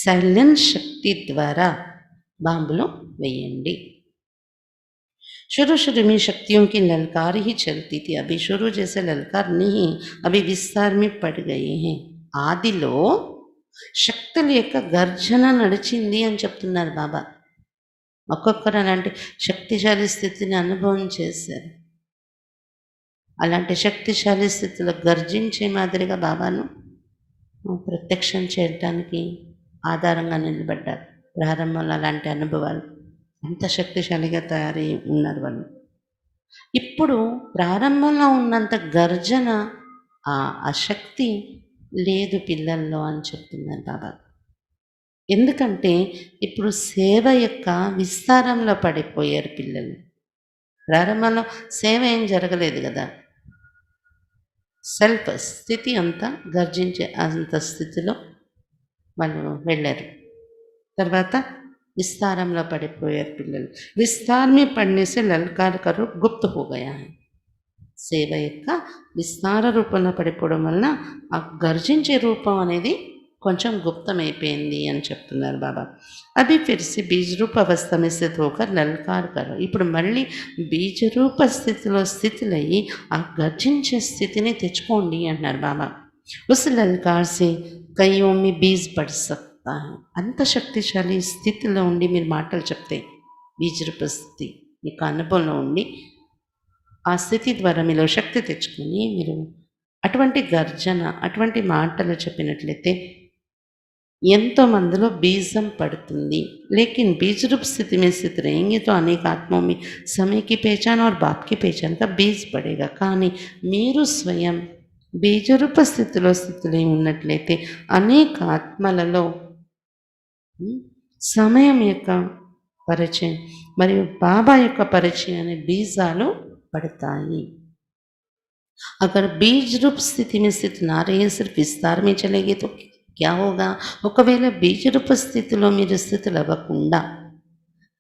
సైలెంట్ శక్తి ద్వారా బాంబులు వేయండి. शुरू शुरू में शक्तियों की ललकार ही चलती थी. अभी शुरू जैसे ललकार नहीं, अभी विस्तार में पड़ गए हैं. ఆదిలో శక్తుల యొక్క గర్జన నడిచింది అని చెప్తున్నారు బాబా. ఒక్కొక్కరు అలాంటి శక్తిశాలి స్థితిని అనుభవం చేశారు. అలాంటి శక్తిశాలి స్థితిలో గర్జించే మాదిరిగా బాబాను ప్రత్యక్షం చేయడానికి ఆధారంగా నిలబడ్డారు. ప్రారంభంలో అలాంటి అనుభవాలు అంత శక్తిశాలిగా తయారై ఉన్నారు వాళ్ళు. ఇప్పుడు ప్రారంభంలో ఉన్నంత గర్జన, ఆ శక్తి లేదు పిల్లల్లో అని చెప్తున్నారు బాబా. ఎందుకంటే ఇప్పుడు సేవ యొక్క విస్తారంలో పడిపోయారు పిల్లలు. ప్రారంభంలో సేవ ఏం జరగలేదు కదా. సెల్ఫ్ స్థితి అంతా గర్జించే అంత స్థితిలో వాళ్ళు వెళ్ళారు. తర్వాత విస్తారంలో పడిపోయారు పిల్లలు. విస్తార్ में पड़ने से ललकार का रूप गुप्त हो गया है. సేవ యొక్క విస్తార రూపంలో పడిపోవడం వలన ఆ గర్జించే రూపం అనేది కొంచెం గుప్తమైపోయింది అని చెప్తున్నారు బాబా. అది ఫిర్సి బీజరూప అవస్థ में स्थित होकर ललकार करो. ఇప్పుడు మళ్ళీ బీజరూప స్థితిలో స్థితులయ్యి ఆ గర్జించే స్థితిని తెచ్చుకోండి అంటున్నారు బాబా. उस ललकार से कईयों में बीज पड़ सकता है. అంత శక్తిశాలి స్థితిలో ఉండి మీరు మాటలు చెప్తే, బీజరూప స్థితి మీకు అనుభవంలో ఉండి ఆ స్థితి ద్వారా మీలో శక్తి తెచ్చుకొని మీరు అటువంటి గర్జన, అటువంటి మాటలు చెప్పినట్లయితే ఎంతో మందిలో బీజం పడుతుంది. लेकिन बीज रूप स्थिति में स्थित रहेंगे तो अनेक आत्माओं में समय की पहचान और बाप की पहचान का बीज पड़ेगा. కానీ మీరు స్వయం బీజరూప స్థితిలో స్థితులై ఉన్నట్లయితే అనేక ఆత్మలలో సమయం యొక్క పరిచయం మరియు బాబా యొక్క పరిచయం అనే బీజాలు पड़ताई. अगर बीज रूप स्थिति में स्थित ना रहे, सिर्फ विस्तार में चलेगी तो क्या होगा? ఒకవేళ బీజ రూప స్థితిలో మీరు స్థితులు అవ్వకుండా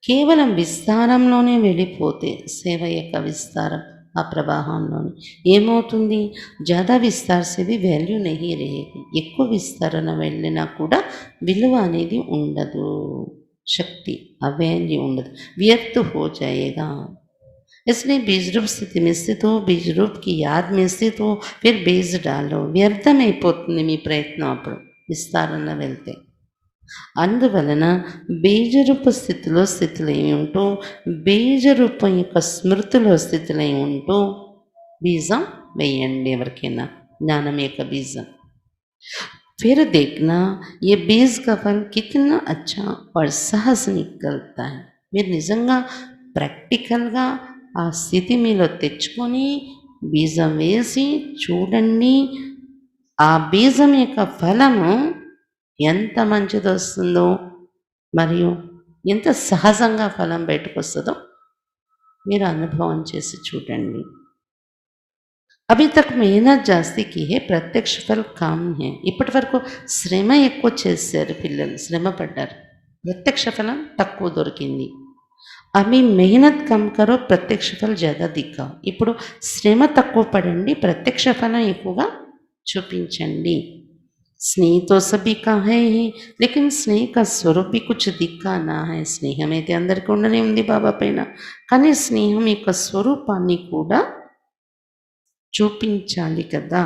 కేవలం విస్తారంలోనే వెళ్ళిపోతే, సేవ యొక్క విస్తారం ఆ ప్రవాహంలోనే ఏమవుతుంది? జ్యాదా విస్తార్ సేవి వాల్యూ నహీ रहेगी. ఎక్కువ విస్తరణ వెళ్ళినా కూడా విలువ అనేది ఉండదు. శక్తి అవాల్యూ ఉండదు, వ్యర్థ हो जाएगा. इसलिए बीज रूप स्थिति में स्थित हो, बीज रूप की याद में स्थित हो, फिर बीज डालो. వ్యర్థమైపోతుంది మీ ప్రయత్నం అప్పుడు విస్తారంలో వెళ్తే. అందువలన బీజరూప స్థితిలో స్థితులై ఉంటూ, బీజరూపం యొక్క స్మృతిలో స్థితులై ఉంటూ బీజం వేయండి. ఎవరికైనా జ్ఞానం యొక్క బీజం. फिर देखना ये बीज का फल कितना अच्छा और सहज निकलता है. మీరు నిజంగా ప్రాక్టికల్గా ఆ స్థితి మీలో తెచ్చుకొని బీజం వేసి చూడండి. ఆ బీజం యొక్క ఫలము ఎంత మంచిది వస్తుందో మరియు ఎంత సహజంగా ఫలం బయటకు వస్తుందో మీరు అనుభవం చేసి చూడండి. అభి తక్ మెహనత్ జాస్తి కీ హే, ప్రత్యక్ష ఫల్ కామ్ హే. ఇప్పటి వరకు శ్రమ ఎక్కువ చేశారు పిల్లలు, శ్రమ పడ్డారు, ప్రత్యక్ష ఫలం తక్కువ దొరికింది. అవి మెహనత్ కమ్ కరో, ప్రత్యక్ష ఫలం జ్యాదా దిక్కావు. ఇప్పుడు శ్రమ తక్కువ పడండి, ప్రత్యక్ష ఫలం ఎక్కువగా చూపించండి. స్నేహ తో సభీ కా హై హీ, లేకిన్ స్నేహ కా స్వరూప్ భీ కుచ్ దిక్కా నా హై. స్నేహం అయితే అందరికీ ఉండనే ఉంది బాబా పైన, కానీ స్నేహం యొక్క స్వరూపాన్ని కూడా చూపించాలి కదా.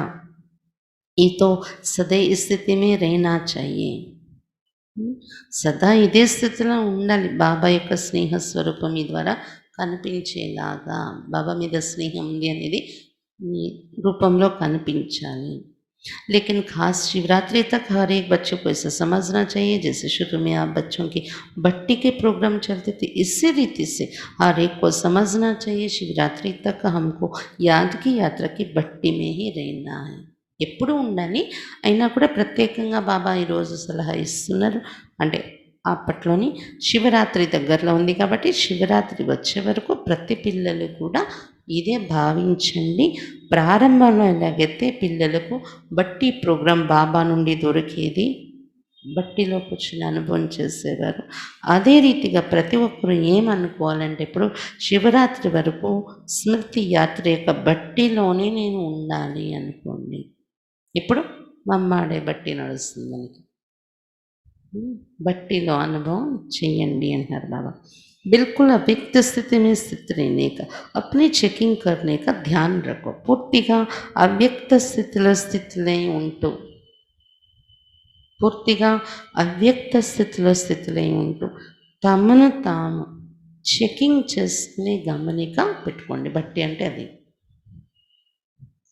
ఈ తో సదా ఈ స్థితి మే रहना चाहिए. సదా ఇదే స్థితిలో ఉండాలి. బాబా యొక్క స్నేహ స్వరూపం మీ ద్వారా కనిపించేలాగా, బాబా మీద స్నేహం ఉంది అనేది మీ రూపంలో కనిపించాలి. लेकिन खास शिवरात्रि तक हर एक बच्चे को ऐसा समझना चाहिए, जैसे शुरू में आप बच्चों की भट्टी के प्रोग्राम चलते थे, इसी रीति से हर एक को समझना चाहिए शिवरात्रि तक हमको याद की यात्रा की भट्टी में ही रहना है, ఎప్పుడు ఉండాలి. అయినా కూడా ప్రత్యేకంగా బాబా ఈరోజు సలహా ఇస్తున్నారు. అంటే అప్పట్లోని శివరాత్రి దగ్గరలో ఉంది కాబట్టి శివరాత్రి వచ్చే వరకు ప్రతి పిల్లలు కూడా ఇదే భావించండి. ప్రారంభంలో ఎలాగైతే పిల్లలకు బట్టి ప్రోగ్రాం బాబా నుండి దొరికేది, బట్టిలో కూర్చుని అనుభవం చేసేవారు. అదే రీతిగా ప్రతి ఒక్కరు ఏమనుకోవాలంటే ఇప్పుడు శివరాత్రి వరకు స్మృతి యాత్ర యొక్క బట్టిలోనే నేను ఉండాలి అనుకోండి. ఇప్పుడు మమ్మాడే బట్టి నడుస్తుంది మనకి. బట్టిలో అనుభవం చెయ్యండి అంటున్నారు బాబా. बिल्कुल अव्यक्त स्थिति में स्थित रहने का, अपनी चेकिंग करने का ध्यान रखो. పూర్తిగా అవ్యక్త స్థితిలో ఉంటూ పూర్తిగా అవ్యక్త స్థితిలో ఉంటూ తమను తాము చెకింగ్ చేసుకునే గమనిక పెట్టుకోండి. బట్టి అంటే అది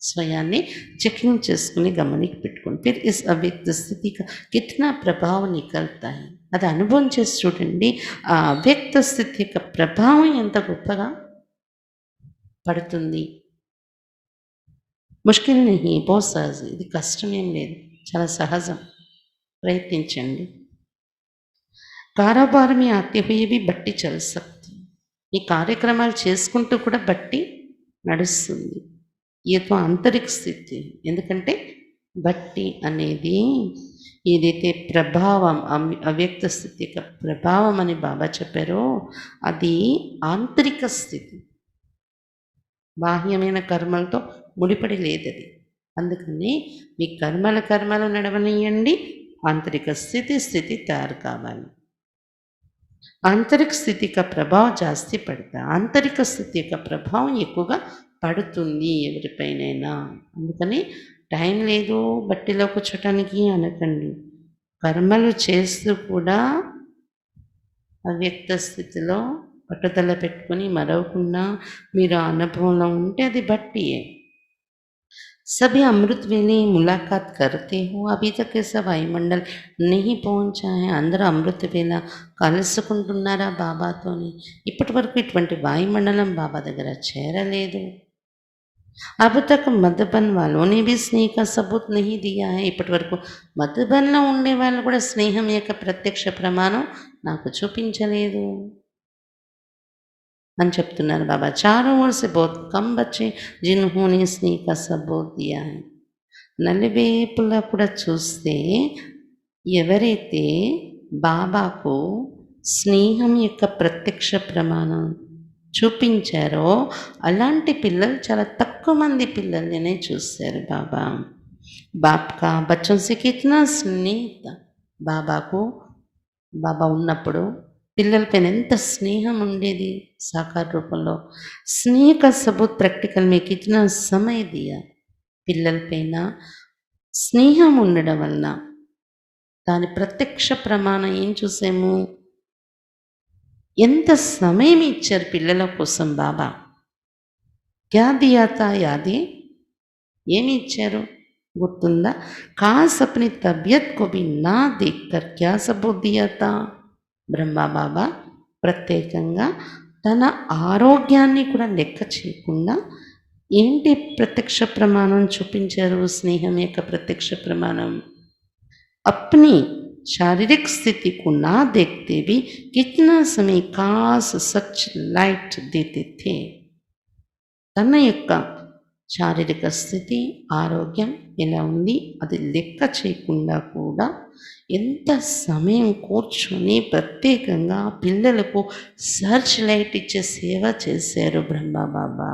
स्वयाన్ని చెకింగ్ చేసుకుని గమనిక పెట్టుకోండి. फिर इस अव्यक्त स्थिति का कितना प्रभाव निकलता है, అది అనుభవం చేసి చూడండి. ఆ అవ్యక్త స్థితి యొక్క ప్రభావం ఎంత గొప్పగా పడుతుంది. ముష్కిల్ नहीं, बहुत सहज, ఇది కష్టమేం లేదు, చాలా సహజం. ప్రయత్నించండి. కారోబార్ में आते हुए भी బట్టి चल सकती, ఈ కార్యక్రమాలు చేసుకుంటూ కూడా బట్టి నడుస్తుంది. ఏదో ఆంతరిక స్థితి, ఎందుకంటే బట్టి అనేది ఏదైతే ప్రభావం అవ్యక్త స్థితి యొక్క ప్రభావం అని బాబా చెప్పారో అది ఆంతరిక స్థితి, బాహ్యమైన కర్మలతో ముడిపడి లేదది. అందుకని మీ కర్మలు నడవనియండి, ఆంతరిక స్థితి తయారు కావాలి. ఆంతరిక స్థితి యొక్క ప్రభావం జాస్తి పడతా, ఆంతరిక స్థితి యొక్క ప్రభావం ఎక్కువగా పడుతుంది ఎవరిపైనైనా. అందుకని టైం లేదు బట్టిలో కూర్చోటానికి అనకండి. కర్మలు చేస్తూ కూడా అవ్యక్త స్థితిలో పట్టుదల పెట్టుకొని మరవకుండా మీరు ఆ అనుభవంలో ఉంటే అది బట్టియే. सभी अमृत वेले मुलाकात करते हो, अभी तक ऐसा वायुमंडल नहीं पहुंचा है. అందరూ అమృత వేళ కలుసుకుంటున్నారా బాబాతోని? ఇప్పటి వరకు ఇటువంటి వాయుమండలం బాబా దగ్గర చేరలేదు. अब तक मधुबन वालों ने भी स्नेह का सबूत नहीं दिया है. ఇప్పటి వరకు మధుబన్లో ఉండే వాళ్ళు కూడా స్నేహం యొక్క ప్రత్యక్ష ప్రమాణం నాకు చూపించలేదు అని చెప్తున్నారు బాబా. चारों ओर से बहुत कम बच्चे जिन्होंने स्नेह का सबूत दिया है. నలువైపులా కూడా చూస్తే ఎవరైతే బాబాకు స్నేహం యొక్క ప్రత్యక్ష ప్రమాణం చూపించారో అలాంటి పిల్లలు చాలా తక్కువ మంది పిల్లలనే చూశారు బాబా. బాప్కా బచ్చోं से कितना स्नेह था. బాబాకు బాబా ఉన్నప్పుడు పిల్లలపైన ఎంత స్నేహం ఉండేది సాకార రూపంలో. స్నేహ కా సబూత్ ప్రాక్టికల్ में कितना समय दिया. పిల్లలపైన స్నేహం ఉండడం వలన దాని ప్రత్యక్ష ప్రమాణం ఏం చూసాము, ఎంత సమయం ఇచ్చారు పిల్లల కోసం బాబా. క్యా దియా తా యాది, ఏమి ఇచ్చారు గుర్తుందా? కాస్ అప్ని తబియత్ కో భీ నా దేఖ్కర్ క్యా సబూత్ దియా తా. బ్రహ్మ బాబా ప్రత్యేకంగా తన ఆరోగ్యాన్ని కూడా లెక్క చేయకుండా ఏంటి ప్రత్యక్ష ప్రమాణం చూపించారు, స్నేహం యొక్క ప్రత్యక్ష ప్రమాణం. अपनी शारीरिक स्थिति को ना देखते भी कितना समय खास सच लाइट देते थे. తన యొక్క శారీరక స్థితి ఆరోగ్యం ఎలా ఉంది అది లెక్క చేయకుండా కూడా ఎంత సమయం కూర్చొని ప్రత్యేకంగా పిల్లలకు సర్చ్ లైట్ ఇచ్చే సేవ చేశారు బ్రహ్మ బాబా.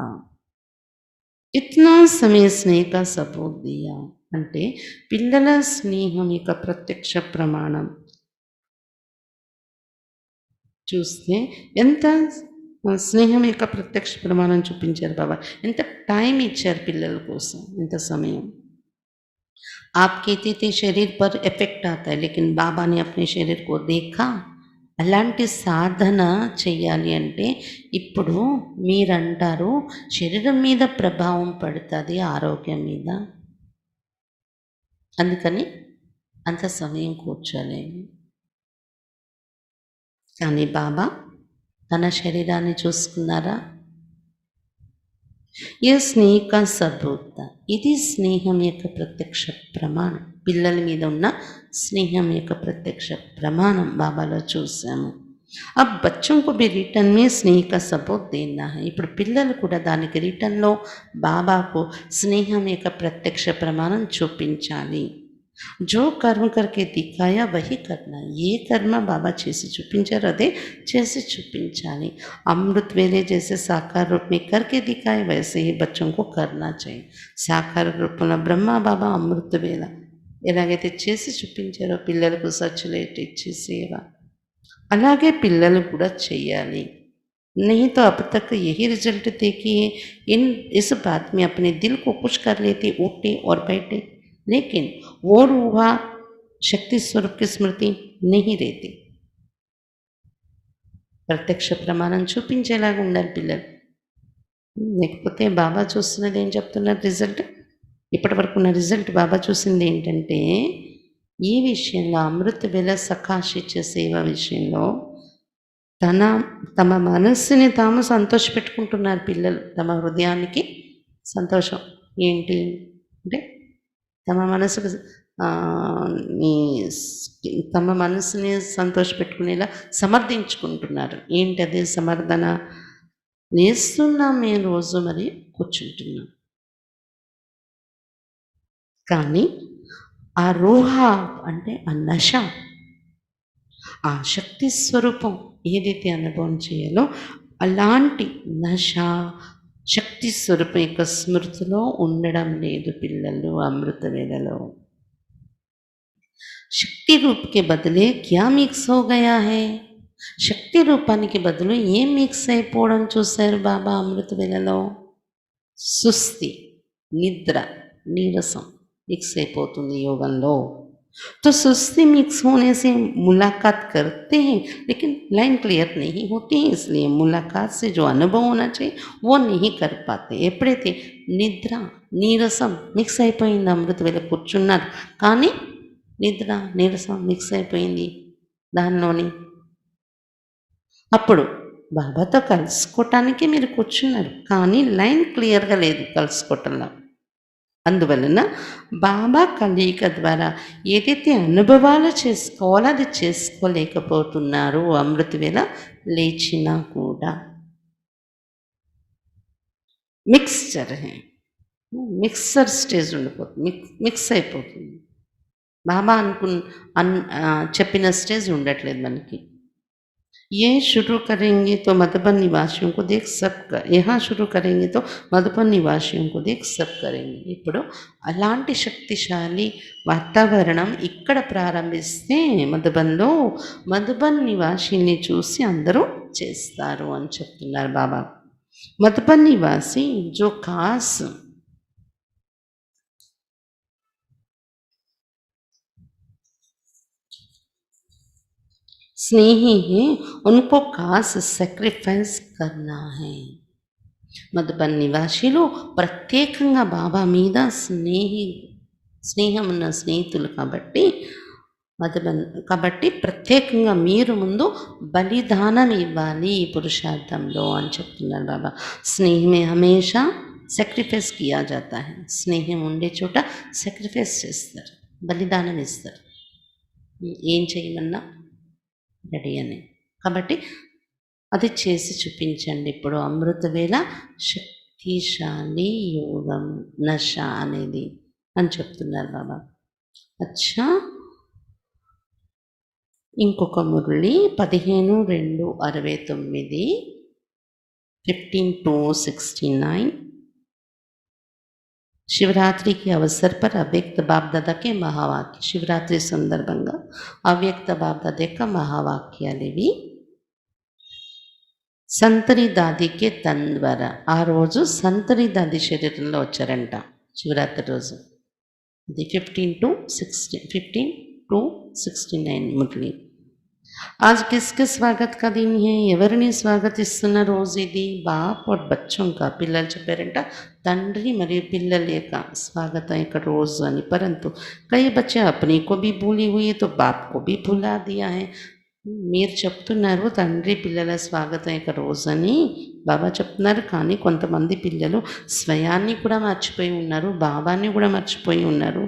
ఇట్నా సమయ స్నేహ సబూత్ దియా అంటే పిల్లల స్నేహం యొక్క ప్రత్యక్ష ప్రమాణం చూస్తే ఎంత స్నేహం యొక్క ప్రత్యక్ష ప్రమాణం చూపించారు బాబా. ఎంత టైం ఇచ్చారు పిల్లల కోసం, ఎంత సమయం. आप कहते थे शरीर पर इफेक्ट आता है, लेकिन बाबा ने अपने शरीर को देखा. అలాంటి సాధన చెయ్యాలి అంటే ఇప్పుడు మీరంటారు శరీరం మీద ప్రభావం పడుతుంది ఆరోగ్యం మీద. అందుకని అంత సమయం కూర్చోలేము. కానీ బాబా తన శరీరాన్ని చూసుకున్నారా? ये స్నేహ కా సబూత. ఇది స్నేహం యొక్క ప్రత్యక్ష ప్రమాణం. పిల్లల మీద ఉన్న స్నేహం యొక్క ప్రత్యక్ష ప్రమాణం బాబాలో చూసాము. अब बच्चों को भी रिटर्न में स्नेह का सबूत देना है. ఇప్పుడు పిల్లలు కూడా దానికి రిటర్న్లో బాబాకు స్నేహం యొక్క ప్రత్యక్ష ప్రమాణం చూపించాలి. जो कर्म करके दिखाया वही करना. ఏ కర్మ బాబా చేసి చూపించారో అదే చేసి చూపించాలి. अमृत वेले जैसे साकार रूप में करके दिखाए वैसे ही बच्चों को करना चाहिए. సాకార రూపంలో బ్రహ్మ బాబా అమృత వేళ ఎలాగైతే చేసి చూపించారో పిల్లలకు సచ్చులేట్ ఇచ్చి సేవ, అలాగే పిల్లలు కూడా చెయ్యాలి. नहीं तो अब तक यही रिजल्ट थे कि इस बात में अपने दिल को खुश कर लेते, उठे और बैठे, लेकिन वो रूहा शक्ति स्वरूप की स्मृति नहीं रहती. ప్రత్యక్ష ప్రమాణం చూపించేలాగా ఉండాలి పిల్లలు. లేకపోతే బాబా చూస్తున్నది ఏం చెప్తున్నారు రిజల్ట్? ఇప్పటి వరకు ఉన్న రిజల్ట్ బాబా చూసింది ఏంటంటే, ఈ విషయంలో అమృత వేళ సకాశిత్య సేవ విషయంలో తమ మనస్సుని తాము సంతోషపెట్టుకుంటున్నారు పిల్లలు. తమ హృదయానికి సంతోషం ఏంటి అంటే తమ మనసుకు తమ మనసుని సంతోషపెట్టుకునేలా సమర్థించుకుంటున్నారు. ఏంటది సమర్థన? లేస్తున్నాం మేము రోజు, మరి కూర్చుంటున్నాం. కానీ ఆ రూహ అంటే ఆ నశ, ఆ శక్తి స్వరూపం ఏదైతే అనుభవం చేయాలో అలాంటి నశ శక్తి స్వరూపం యొక్క స్మృతిలో ఉండడం లేదు పిల్లలు అమృత వేళలో. శక్తి రూపకే బదులే క్యా మిక్స్ హో గయా హై? శక్తి రూపానికి బదులు ఏం మిక్స్ అయిపోవడం చూశారు బాబా అమృత వేళలో? సుస్థి, నిద్ర, నీరసం మిక్స్ అయిపోతుంది యోగంలో. तो सुस्ती मिक्स होने से मुलाकात करते हैं लेकिन लाइन क्लियर नहीं होती है, इसलिए मुलाकात से जो अनुभव होना चाहिए वो नहीं कर पाते. ఎప్పుడైతే నిద్ర నీరసం మిక్స్ అయిపోయింది అమృత వేళ కూర్చున్నారు, కానీ నిద్ర నీరసం మిక్స్ అయిపోయింది దానిలోని. అప్పుడు బాబాతో కలుసుకోవటానికి మీరు కూర్చున్నారు, కానీ లైన్ క్లియర్గా లేదు కలుసుకోవటంలో. అందువలన బాబా కలయిక ద్వారా ఏదైతే అనుభవాలు చేసుకోవాలో అది చేసుకోలేకపోతున్నారు అమృత వేళ లేచినా కూడా. మిక్సర్ స్టేజ్ ఉండిపోతుంది, మిక్స్ అయిపోతుంది. బాబా చెప్పిన స్టేజ్ ఉండట్లేదు మనకి. ये शुरू करेंगे तो मधुबन निवासियों को देख सब यहाँ शुरू करेंगे तो मधुबन निवासियों को देख सब करेंगे. ఇప్పుడు అలాంటి శక్తిశాలి వాతావరణం ఇక్కడ ప్రారంభిస్తే మధుబన్లో మధుబన్ నివాసిని చూసి అందరూ చేస్తారు అని చెప్తున్నారు బాబా. మధుబన్ నివాసి जो खास स्नेही है उनको खास सेक्रिफाइस करना है. మధుబన్ నివాసిలో ప్రత్యేకంగా బాబా మీద స్నేహం ఉన్న స్నేహితులు కాబట్టి ప్రత్యేకంగా మీరు ముందు బలిదానం ఇవ్వాలి ఈ పురుషార్థంలో అని చెప్తున్నారు బాబా. స్నేహమే హమేషా సాక్రిఫైస్ కియా జాతా హై. స్నేహం ఉండే చోట సాక్రిఫైస్ చేస్తారు, బలిదానం ఇస్తారు. ఏం చేయమన్నా రెడీ అని. కాబట్టి అది చేసి చూపించండి. ఇప్పుడు అమృత వేళ శక్తిశాలి యోగం నశ అనేది అని చెప్తున్నారు బాబా. అచ్చా, ఇంకొక మురళి 15/2/69 15/2/69 शिवरात्रि के अवसर पर अव्यक्त बाप दादा के महावाक्य. शिवरात्रि సందర్భంగా అవ్యక్త బాప్ దాదా యొక్క మహావాక్యాలివి. సంతరి దాదికే తన్ ద్వారా ఆ రోజు సంతరి దాది శరీరంలో వచ్చారంట శివరాత్రి రోజు. అది 15/2/69 మురళి. आज किसके स्वागत का दिन है? ఎవరిని స్వాగతిస్తున్న రోజు ఇది? బాప్ और बच्चों का పిల్లలు చెప్పారంట తండ్రి మరియు పిల్లల యొక్క స్వాగతం యొక్క రోజు అని. परंतु कई बच्चे अपने को भी भूली हुई है तो बाप को भी भुला दिया है. మీరు చెప్తున్నారు తండ్రి పిల్లల స్వాగతం యొక్క రోజని బాబా చెప్తున్నారు, కానీ కొంతమంది పిల్లలు స్వయాన్ని కూడా మర్చిపోయి ఉన్నారు, బాబాని కూడా మర్చిపోయి ఉన్నారు.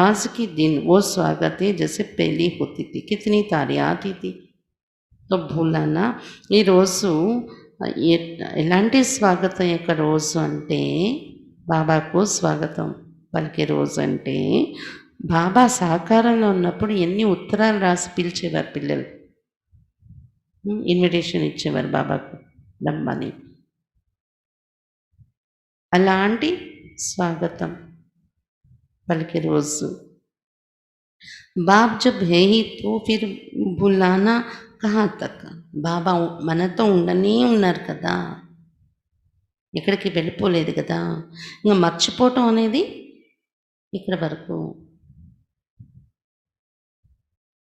आज की दिन वो स्वागत है जैसे पहली होती थी, कितनी तारीफ आती थी तो భూలానా. ఈరోజు ఎలాంటి స్వాగతం యొక్క రోజు అంటే, బాబాకు స్వాగతం పలికే రోజు అంటే, బాబా సాకారంలో ఉన్నప్పుడు ఎన్ని ఉత్తరాలు రాసి పిలిచేవారు పిల్లలు, ఇన్విటేషన్ ఇచ్చేవారు బాబాకు రమ్మని. అలాంటి స్వాగతం పలికే రోజు. బాబ్ జబ్ హే హీ తో ఫిర్ బులానా కహా తక్. బాబా మనతో ఉండనే ఉన్నారు కదా, ఎక్కడికి వెళ్ళిపోలేదు కదా, ఇంకా మర్చిపోవటం అనేది ఇక్కడ వరకు,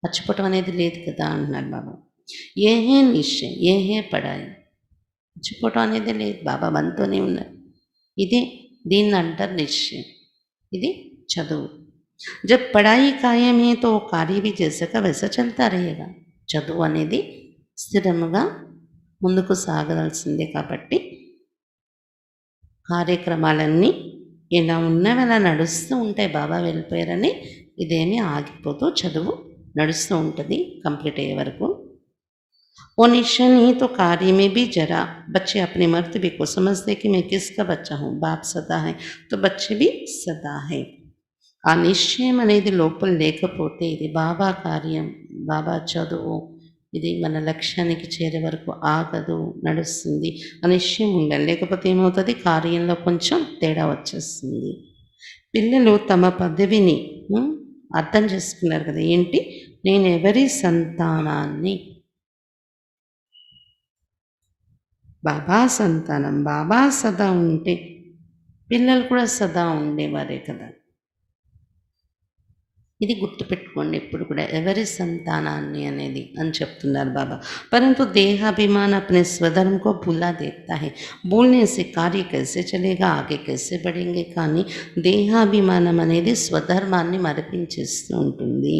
మర్చిపోవటం అనేది లేదు కదా అంటున్నారు బాబా. ఏ హే నిశ్చయం, ఏ హే పడాయి, మర్చిపోవటం అనేది లేదు, బాబా మనతోనే ఉన్నారు. ఇదే దీన్ని అంటారు నిశ్చయం, ఇది చదువు. జబ్ పడాయి కాయం హే తో కార్య भी जैसे का वैसा चलता रहेगा. చదువు అనేది స్థిరముగా ముందుకు సాగవలసిందే, కాబట్టి కార్యక్రమాలన్నీ ఇలా ఉన్నవి అలా నడుస్తూ ఉంటాయి. బాబా వెళ్ళిపోయారని ఇదేమీ ఆగిపోతూ చదువు నడుస్తూ ఉంటుంది కంప్లీట్ అయ్యే వరకు. वो निश्चय नहीं तो कार्य में भी जरा बच्चे अपने मर्तबे को समझते कि मैं किसका बच्चा हूँ. बाप सदा है तो बच्चे भी सदा है. ఆ నిశ్చయం అనేది లోపల లేకపోతే ఇది బాబా కార్యం, బాబా చదువు, ఇది మన లక్ష్యానికి చేరే వరకు ఆగదు, నడుస్తుంది. ఆ నిశ్చయం ఉండాలి, లేకపోతే ఏమవుతుంది, కార్యంలో కొంచెం తేడా వచ్చేస్తుంది. పిల్లలు తమ పదవిని అర్థం చేసుకున్నారు కదా, ఏంటి, నేను ఎవరి సంతానాన్ని, బాబా సంతానం. బాబా సదా ఉంటే పిల్లలు కూడా సదా ఉండేవారే కదా. ఇది గుర్తుపెట్టుకోండి ఎప్పుడు కూడా, ఎవరి సంతానాన్ని అనేది అని చెప్తున్నారు బాబా. परंतु देहाभिमान अपने स्वधर्म को भुला देता है. बोलने से कार्य कैसे चलेगा, आगे कैसे बढ़ेंगे, కానీ దేహాభిమానం అనేది స్వధర్మాన్ని మరిపించేస్తూ ఉంటుంది.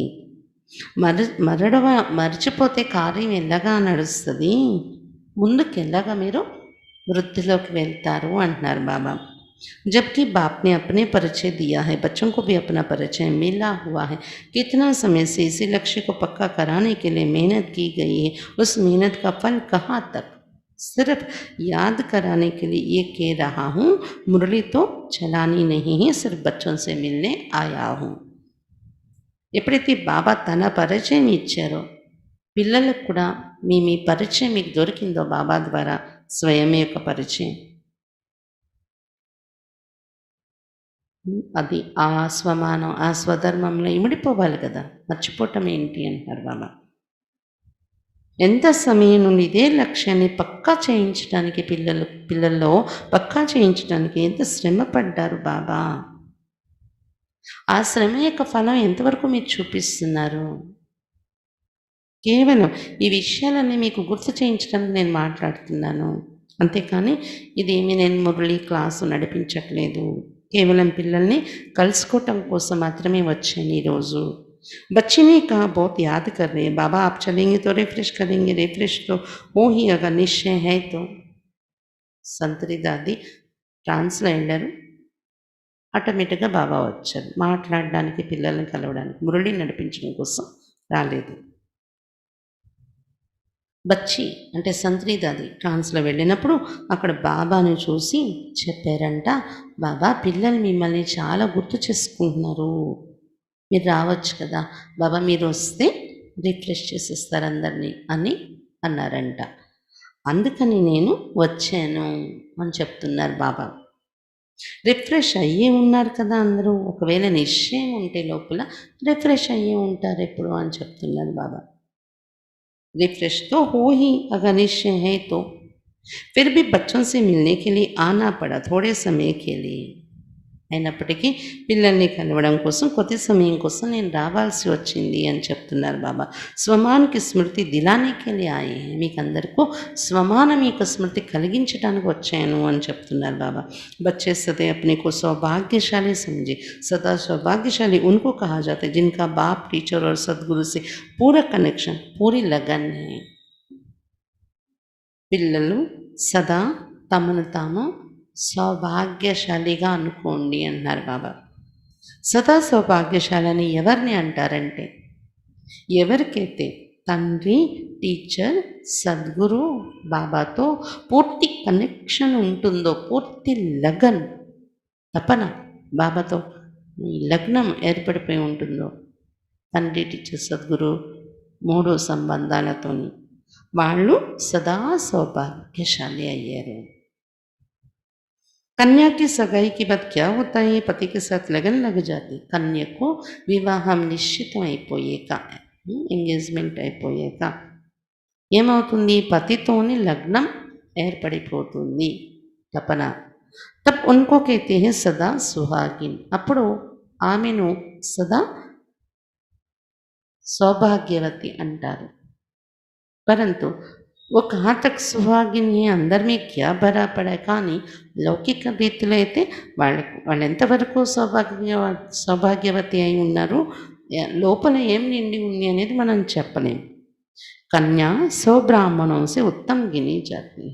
మర్చిపోతే కార్యం ఎలాగా నడుస్తుంది, ముందుకు ఎలాగా మీరు వృద్ధిలోకి వెళ్తారు అంటున్నారు బాబా. जबकि बाप ने अपने परिचय दिया है, बच्चों को भी अपना परिचय मिला हुआ है. कितना समय से इसी लक्ष्य को पक्का कराने के लिए मेहनत की गई है, उस मेहनत का फल कहाँ तक. सिर्फ याद कराने के लिए ये कह रहा हूँ, मुरली तो चलानी नहीं है, सिर्फ बच्चों से मिलने आया हूँ. ఎప్పుడైతే బాబా తన పరిచయం ఇచ్చారో పిల్లలకు కూడా, మీ పరిచయం మీకు దొరికిందో బాబా ద్వారా, స్వయమే యొక్క పరిచయం, అది ఆ స్వమానం, ఆ స్వధర్మంలో ఇమిడిపోవాలి కదా, మర్చిపోవటం ఏంటి అంటారు బాబా. ఎంత సమయం నుండి ఇదే లక్ష్యాన్ని పక్కా చేయించడానికి పిల్లల్లో పక్కా చేయించడానికి ఎంత శ్రమ పడ్డారు బాబా. ఆ శ్రమ యొక్క ఫలం ఎంతవరకు మీరు చూపిస్తున్నారు. కేవలం ఈ విషయాలన్నీ మీకు గుర్తు చేయించడానికి నేను మాట్లాడుతున్నాను, అంతేకాని ఇదేమి నేను మురళి క్లాసు నడిపించట్లేదు, కేవలం పిల్లల్ని కలుసుకోవటం కోసం మాత్రమే వచ్చాను ఈరోజు. बच्चे ने कहा बहुत याद कर रहे हैं बाबा, आप चलेंगे तो रिफ्रेश करेंगे, रिफ्रेश तो हो ही अगर निश्चय है तो. సంతరి దాది ట్రాన్స్లో వెళ్ళారు, ఆటోమేటిక్గా బాబా వచ్చారు మాట్లాడడానికి, పిల్లల్ని కలవడానికి, మురళి నడిపించడం కోసం రాలేదు. బచ్చి అంటే సంత్రి దాది ట్రాన్స్లో వెళ్ళినప్పుడు అక్కడ బాబాను చూసి చెప్పారంట, బాబా పిల్లలు మిమ్మల్ని చాలా గుర్తు చేసుకుంటున్నారు, మీరు రావచ్చు కదా బాబా, మీరు వస్తే రిఫ్రెష్ చేసేస్తారు అందరినీ అని అన్నారంట. అందుకని నేను వచ్చాను అని చెప్తున్నారు బాబా. రిఫ్రెష్ అయ్యే ఉన్నారు కదా అందరూ, ఒకవేళ నిశ్చయం ఉంటే లోపల రిఫ్రెష్ అయ్యే ఉంటారు ఎప్పుడు అని చెప్తున్నారు బాబా. रिफ्रेश तो हो ही अगर निश्चय है तो. फिर भी बच्चों से मिलने के लिए आना पड़ा थोड़े समय के लिए. అయినప్పటికీ పిల్లల్ని కలవడం కోసం కొద్ది సమయం కోసం నేను రావాల్సి వచ్చింది అని చెప్తున్నారు బాబా. స్వమానికి స్మృతి దిలానికి ఆయి, మీకు అందరికీ స్వమానం యొక్క స్మృతి కలిగించడానికి వచ్చాను అని చెప్తున్నారు బాబా. बच्चे सदैव अपने को सौभाग्यशाली समझे। सदा सौभाग्यशाली उनको कहा जाता है जिनका बाप, टीचर और सदगुरु से पूरा कनेक्शन, पूरी लगन है। పిల్లలు సదా తమను తాము సౌభాగ్యశాలిగా అనుకోండి అన్నారు బాబా. సదా సౌభాగ్యశాలి అని ఎవరిని అంటారంటే, ఎవరికైతే తండ్రి, టీచర్, సద్గురు బాబాతో పూర్తి కనెక్షన్ ఉంటుందో, పూర్తి లగన్, తపన బాబాతో లగ్నం ఏర్పడిపోయి ఉంటుందో, తండ్రి, టీచర్, సద్గురు మూడు సంబంధాలతోని వాళ్ళు సదా సౌభాగ్యశాలి అయ్యారు. कन्या की सगाई के बाद क्या होता है? पति के साथ लगन लग जाती. कन्या को వివాహం నిశ్చితం అయిపోయాక, ఎంగేజ్మెంట్ అయిపోయాక ఏమవుతుంది? పతితోని లగ్నం ఏర్పడిపోతుంది, తపన. తప్ ఉनको कहते हैं సదా సుహాగిన్. అప్పుడు ఆమెను సదా సౌభాగ్యవతి అంటారు. परंतु वो कहाँ तक सुहागिन है, अंदर में क्या भरा पड़ा है? కానీ లౌకిక రీతిలో అయితే వాళ్ళు ఎంతవరకు సౌభాగ్యవతి అయి ఉన్నారు, లోపల ఏం నిండి ఉంది అనేది మనం చెప్పలేం. కన్యా సౌ బ్రాహ్మణం సే ఉత్తమ్ గిని జాతి.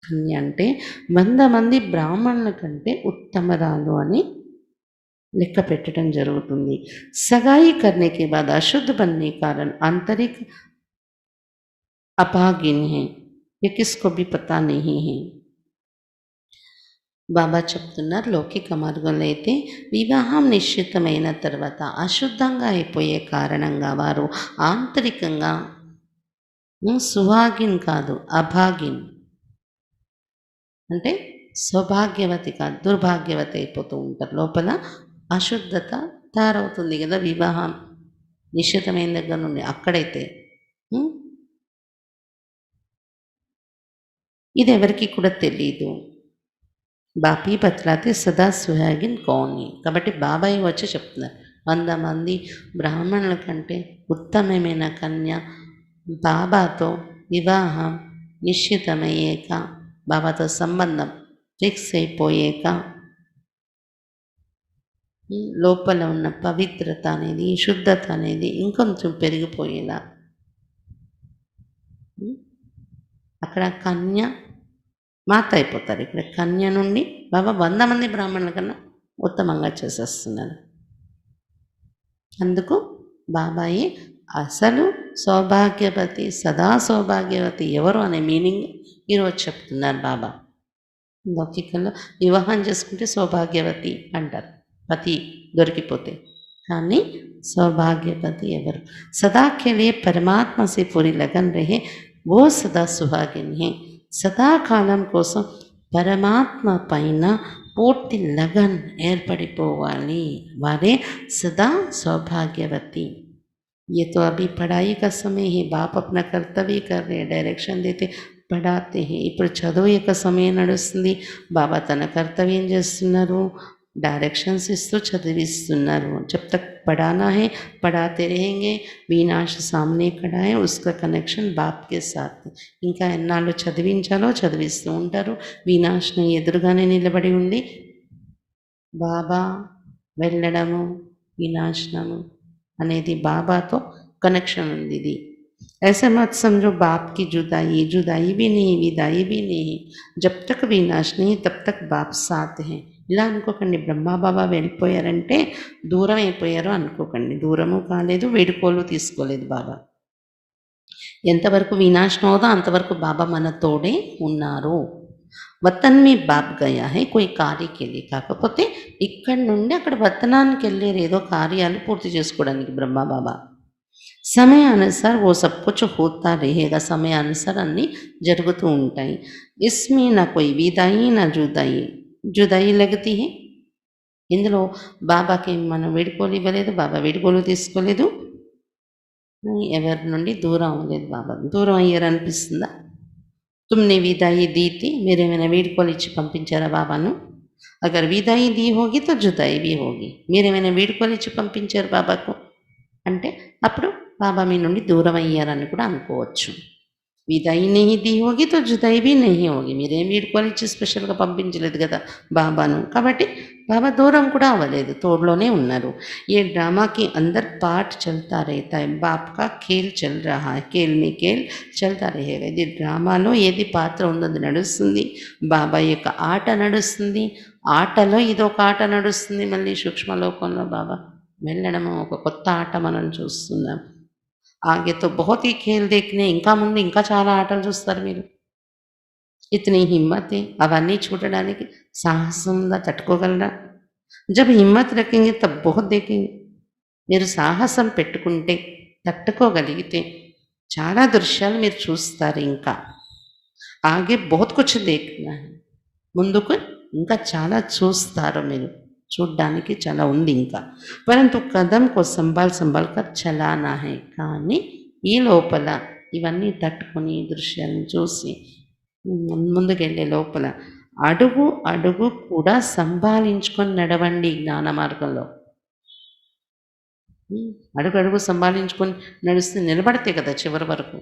కన్య అంటే 100 మంది బ్రాహ్మణుల కంటే ఉత్తమరాలు అని లెక్క పెట్టడం జరుగుతుంది. సగాయి करने के बाद अशुद्ध बनने कारण आंतरिक अभागिन है, ये किसको भी पता नहीं है. బాబా చెప్తున్నారు, లౌకిక మార్గంలో అయితే వివాహం నిశ్చితమైన తర్వాత అశుద్ధంగా అయిపోయే కారణంగా వారు ఆంతరికంగా సుహాగిన్ కాదు, అభాగిన్ అంటే సౌభాగ్యవతి కాదు, దుర్భాగ్యవతి అయిపోతూ ఉంటారు. లోపల అశుద్ధత తయారవుతుంది కదా వివాహం నిశ్చితమైన దగ్గర నుండి. అక్కడైతే ఇది ఎవరికి కూడా తెలియదు. బాపీ బతలాతే సదా సుహాగిన్ కౌని. కాబట్టి బాబాయి వచ్చి చెప్తున్నారు, 100 మంది బ్రాహ్మణుల కంటే ఉత్తమమైన కన్య బాబాతో వివాహం నిశ్చితమయ్యాక, బాబాతో సంబంధం ఫిక్స్ అయిపోయాక, లోపల ఉన్న పవిత్రత అనేది, శుద్ధత అనేది ఇంకొంచెం పెరిగిపోయేలా, అక్కడ కన్య మాత అయిపోతారు. ఇక్కడ కన్య నుండి బాబా 100 మంది బ్రాహ్మణుల కన్నా ఉత్తమంగా చేసేస్తున్నారు. అందుకు బాబాయి అసలు సౌభాగ్యవతి, సదా సౌభాగ్యవతి ఎవరు అనే మీనింగ్ ఈరోజు చెప్తున్నారు బాబా. లౌకికంలో వివాహం చేసుకుంటే సౌభాగ్యవతి అంటారు, పతి దొరికిపోతే. కానీ సౌభాగ్యవతి ఎవరు? సదా के लिए परमात्मा से पूरी लगन रहे, वो सदा सुहागिन है. సదాకాలం కోసం పరమాత్మ పైన పూర్తి लगन ఏర్పడిపోవాలి, వారే సదా సౌభాగ్యవతి. ये तो अभी पढ़ाई का समय है, बाप अपना कर्तव्य कर रहे, डायरेक्शन देते, పడాతే हैं. ఇప్పుడు చదువు యొక్క సమయం నడుస్తుంది, బాబా తన కర్తవ్యం చేస్తున్నారు, डायरेक्शंस इस्तू चदिविस्तुन्नारू. जब तक पढ़ाना है पढ़ाते रहेंगे. विनाश सामने खड़ा है, उसका कनेक्शन बाप के साथ. ఇంకా ఎన్నాళ్ళు చదివించాలో చదివిస్తూ ఉంటారు. వినాశనం ఎదురుగానే నిలబడి ఉంది. బాబా వెళ్ళడము వినాశనము అనేది బాబాతో కనెక్షన్ ఉంది. ఇది ऐसे मत समझो बाप की जुदाई जुदाई भी नहीं, विदाई भी नहीं. जब तक विनाश नहीं तब तक बाप साथ हैं. ఇలా అనుకోకండి, బ్రహ్మబాబా వెళ్ళిపోయారంటే దూరం అయిపోయారు అనుకోకండి. దూరము కాలేదు, వేడుకోలు తీసుకోలేదు బాబా. ఎంతవరకు వినాశనం అవుదో అంతవరకు బాబా మన తోడే ఉన్నారు. వతన్ మీ బాప్ గయా హై కోయి కార్యకి వెళ్ళి, కాకపోతే ఇక్కడి నుండి అక్కడ వతనానికి వెళ్ళారు ఏదో కార్యాలు పూర్తి చేసుకోవడానికి బ్రహ్మబాబా. సమయానుసాर वो सब कुछ होता रहेगा. సమయానుసాर అన్నీ జరుగుతూ ఉంటాయి. इसमें ना कोई विदाई ना जुदाई जुदाई लगती है. ఇందులో బాబాకి మనం వేడుకోలు ఇవ్వలేదు, బాబా వేడుకోలు తీసుకోలేదు, ఎవరి నుండి దూరం అవ్వలేదు. బాబా దూరం అయ్యారు అనిపిస్తుందా? తుమ్ని విదాయి దీతి, మీరేమైనా వేడుకోలు ఇచ్చి పంపించారా బాబాను? అగర్ విదాయి दी होगी तो जुदाई भी होगी. మీరేమైనా వీడ్కోలిచ్చి పంపించారు బాబాకు అంటే అప్పుడు బాబా మీ నుండి దూరం అయ్యారని కూడా అనుకోవచ్చు. విదాయి नहीं दी होगी तो जुदाई भी नहीं होगी. మీరేం వీడ్కోలిచ్చి స్పెషల్‌గా పంపించలేదు కదా బాబాను. కాబట్టి బాబా దూరం కూడా అవ్వలేదు. తోడులోనే ఉన్నారు. ये ड्रामा के अंदर पाठ चलता रहता है. बाप का खेल चल रहा है. खेल में खेल చల్తా रहेगा. ఇది డ్రామాలో ఏది పాత్ర ఉందో అది నడుస్తుంది. బాబా యొక్క ఆట నడుస్తుంది. ఆటలో ఇదొక ఆట నడుస్తుంది. మళ్ళీ సూక్ష్మలోకంలో బాబా వెళ్ళడము ఒక కొత్త ఆట మనం చూస్తున్నాం. ఆగే తో బహుత్ హీ ఖేల్ దేఖ్నే ఇంకా ముందు ఇంకా చాలా ఆటలు చూస్తారు మీరు. ఇతని హిమ్మతే అవన్నీ చూడడానికి సాహసంగా తట్టుకోగలరా? జబ్ హిమ్మత్ రఖేంగే తబ్ బహుత్ దేఖేంగే. మీరు సాహసం పెట్టుకుంటే తట్టుకోగలిగితే చాలా దృశ్యాలు మీరు చూస్తారు ఇంకా. ఆగే బహుత్ కుచ్ దేఖ్నా హై. ముందుకు ఇంకా చాలా చూస్తారు మీరు. చూడ్డానికి చాలా ఉంది ఇంకా. పరంతు కదమ్‌కో సంభాల్ సంభాల్ కర్ చలానా హై. కానీ ఈ లోపల ఇవన్నీ తట్టుకొని దృశ్యాలను చూసి ముందుకెళ్ళే లోపల అడుగు అడుగు కూడా సంభాళించుకొని నడవండి జ్ఞాన మార్గంలో. అడుగు అడుగు సంభాళించుకొని నడిస్తే నిలబడితే కదా చివరి వరకు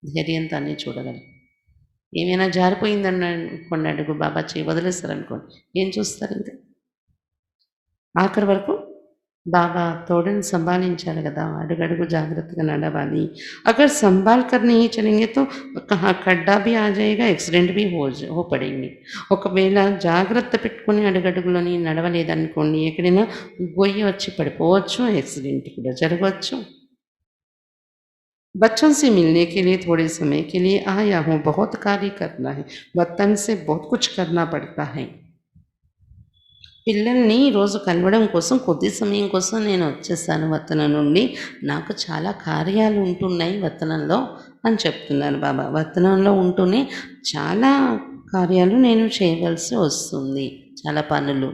ధైర్యంతో అన్నీ చూడగలం. ఏమైనా జారిపోయిందన్న అనుకోండి అడుగు బాబా చేయి వదిలేస్తారనుకోండి ఏం చూస్తారు ఇంకా? ఆఖరి వరకు బాబా తోడుని సంభాళించాలి కదా. అడుగడుగు జాగ్రత్తగా నడవాలి. అగర్ సంభాల్ కర్ నహీ చలేంగే తో కహా ఖడ్డా భీ ఆ జాయేగా, యాక్సిడెంట్ భీ హో పడేంగే. ఒకవేళ జాగ్రత్త పెట్టుకొని అడుగడుగులోని నడవలేదనుకోండి ఎక్కడైనా గొయ్యి వచ్చి పడిపోవచ్చు, యాక్సిడెంట్ కూడా జరగవచ్చు. बच्चों से मिलने के लिए थोड़े समय के लिए आया हूँ. बहुत कार्य करना है. वतन से बहुत कुछ करना पड़ता है. పిల్లల్ని రోజు కలవడం కోసం కొద్ది సమయం కోసం నేను వచ్చేసాను వతనం నుండి. నాకు చాలా కార్యాలు ఉంటున్నాయి వతనంలో అని చెప్తున్నారు బాబా. వతనంలో ఉంటూనే చాలా కార్యాలు నేను చేయవలసి వస్తుంది, చాలా పనులు.